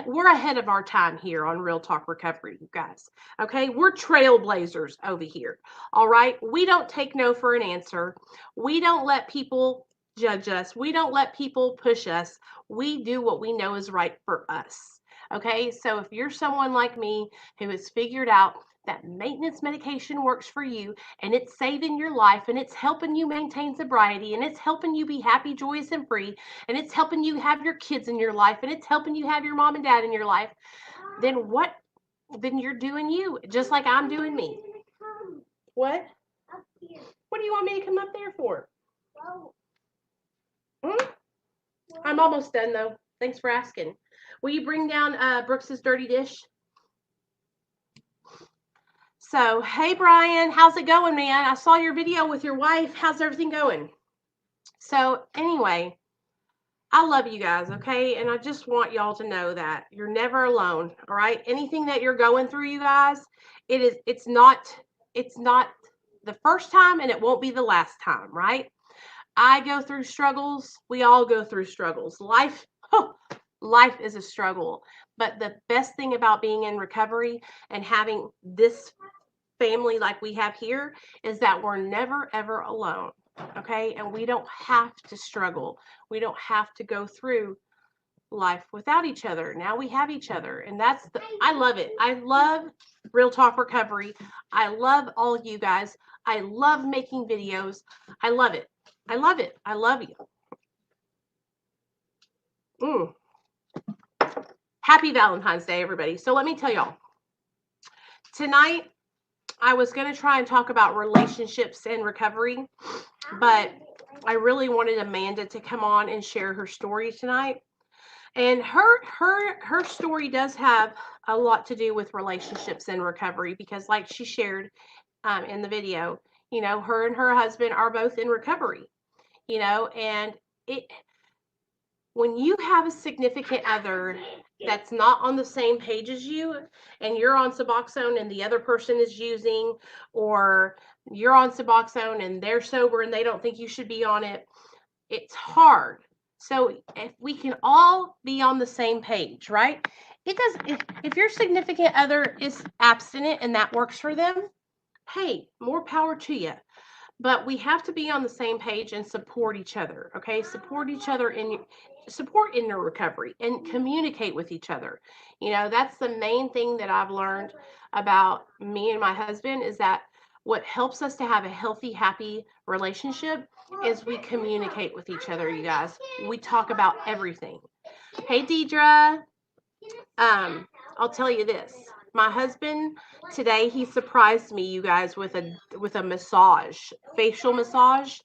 we're ahead of our time here on Real Talk Recovery, you guys. Okay? We're trailblazers over here. All right? We don't take no for an answer. We don't let people judge us. We don't let people push us. We do what we know is right for us. Okay? So if you're someone like me who has figured out that maintenance medication works for you and it's saving your life and it's helping you maintain sobriety and it's helping you be happy, joyous, and free, and it's helping you have your kids in your life and it's helping you have your mom and dad in your life, then what? Then you're doing you just like I'm doing me. What? What do you want me to come up there for? Hmm? I'm almost done though. Thanks for asking. Will you bring down Brooks's dirty dish? So, hey Brian, how's it going, man? I saw your video with your wife. How's everything going? So, anyway, I love you guys, okay? And I just want y'all to know that you're never alone, all right? Anything that you're going through, you guys, it's not the first time and it won't be the last time, right? I go through struggles. We all go through struggles. Life is a struggle. But the best thing about being in recovery and having this family like we have here is that we're never ever alone. Okay? And we don't have to struggle. We don't have to go through life without each other. Now we have each other. And I love it. I love Real Talk Recovery. I love all of you guys. I love making videos. I love it. I love it. I love you. Happy Valentine's Day, everybody. So let me tell y'all. Tonight, I was going to try and talk about relationships and recovery, but I really wanted Amanda to come on and share her story tonight. And her story does have a lot to do with relationships and recovery because, like she shared in the video, you know, her and her husband are both in recovery, you know, and when you have a significant other that's not on the same page as you and you're on Suboxone and the other person is using, or you're on Suboxone and they're sober and they don't think you should be on it, it's hard. So if we can all be on the same page, right? It does. If your significant other is abstinent and that works for them, hey, more power to you. But we have to be on the same page and support each other. Okay, support each other in your recovery and communicate with each other. You know, that's the main thing that I've learned about me and my husband is that what helps us to have a healthy, happy relationship is we communicate with each other, you guys. We talk about everything. Hey, Deidre. I'll tell you this. My husband today, he surprised me, you guys, with a massage, facial massage.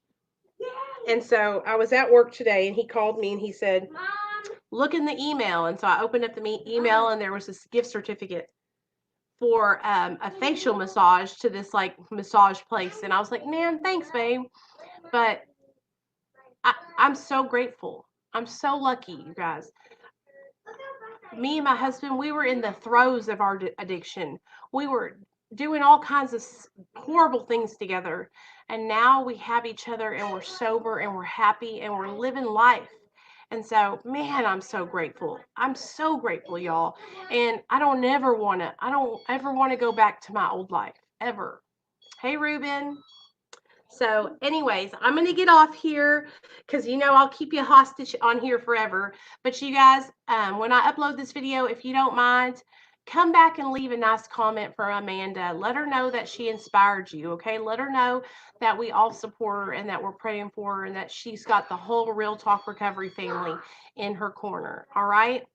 And so I was at work today and he called me and he said, look in the email. And so I opened up the email and there was this gift certificate for a facial massage to this like massage place. And I was like, man, thanks, babe. But I'm so grateful. I'm so lucky, you guys. Me and my husband, we were in the throes of our addiction. We were doing all kinds of horrible things together. And now we have each other and we're sober and we're happy and we're living life. And so, man, I'm so grateful. I'm so grateful, y'all. And I don't ever want to go back to my old life, ever. Hey, Ruben. So anyways, I'm going to get off here because, I'll keep you hostage on here forever. But you guys, when I upload this video, if you don't mind, come back and leave a nice comment for Amanda. Let her know that she inspired you, okay? Let her know that we all support her and that we're praying for her and that she's got the whole Real Talk Recovery family in her corner, all right?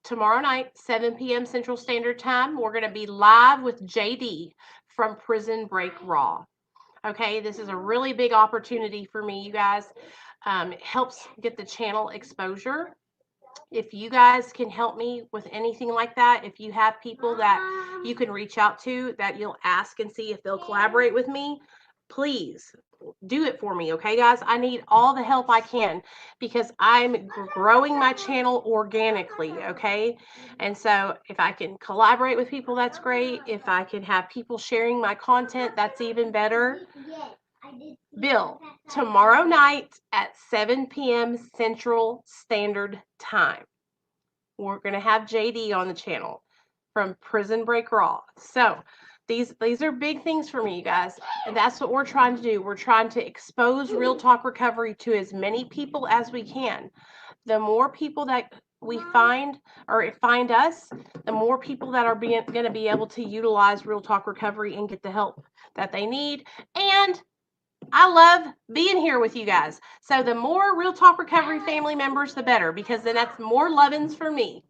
Tomorrow night, 7 p.m. Central Standard Time, we're going to be live with JD from Prison Break Raw. Okay, this is a really big opportunity for me, you guys. It helps get the channel exposure. If you guys can help me with anything like that, if you have people that you can reach out to that you'll ask and see if they'll collaborate with me, please do it for me, okay, guys? I need all the help I can because I'm growing my channel organically, okay? And so if I can collaborate with people, that's great. If I can have people sharing my content, that's even better. Bill, tomorrow night at 7 p.m. Central Standard Time, we're going to have JD on the channel from Prison Break Raw. So these are big things for me, you guys. And that's what we're trying to do. We're trying to expose Real Talk Recovery to as many people as we can. The more people that we find or find us, the more people that are going to be able to utilize Real Talk Recovery and get the help that they need. And I love being here with you guys. So the more Real Talk Recovery family members, the better, because then that's more lovin's for me.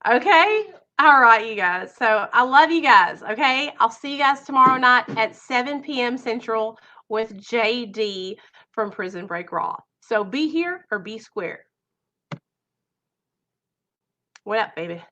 Okay. All right, you guys. So I love you guys. Okay. I'll see you guys tomorrow night at 7 p.m. Central with JD from Prison Break Raw. So be here or be square. What up, baby?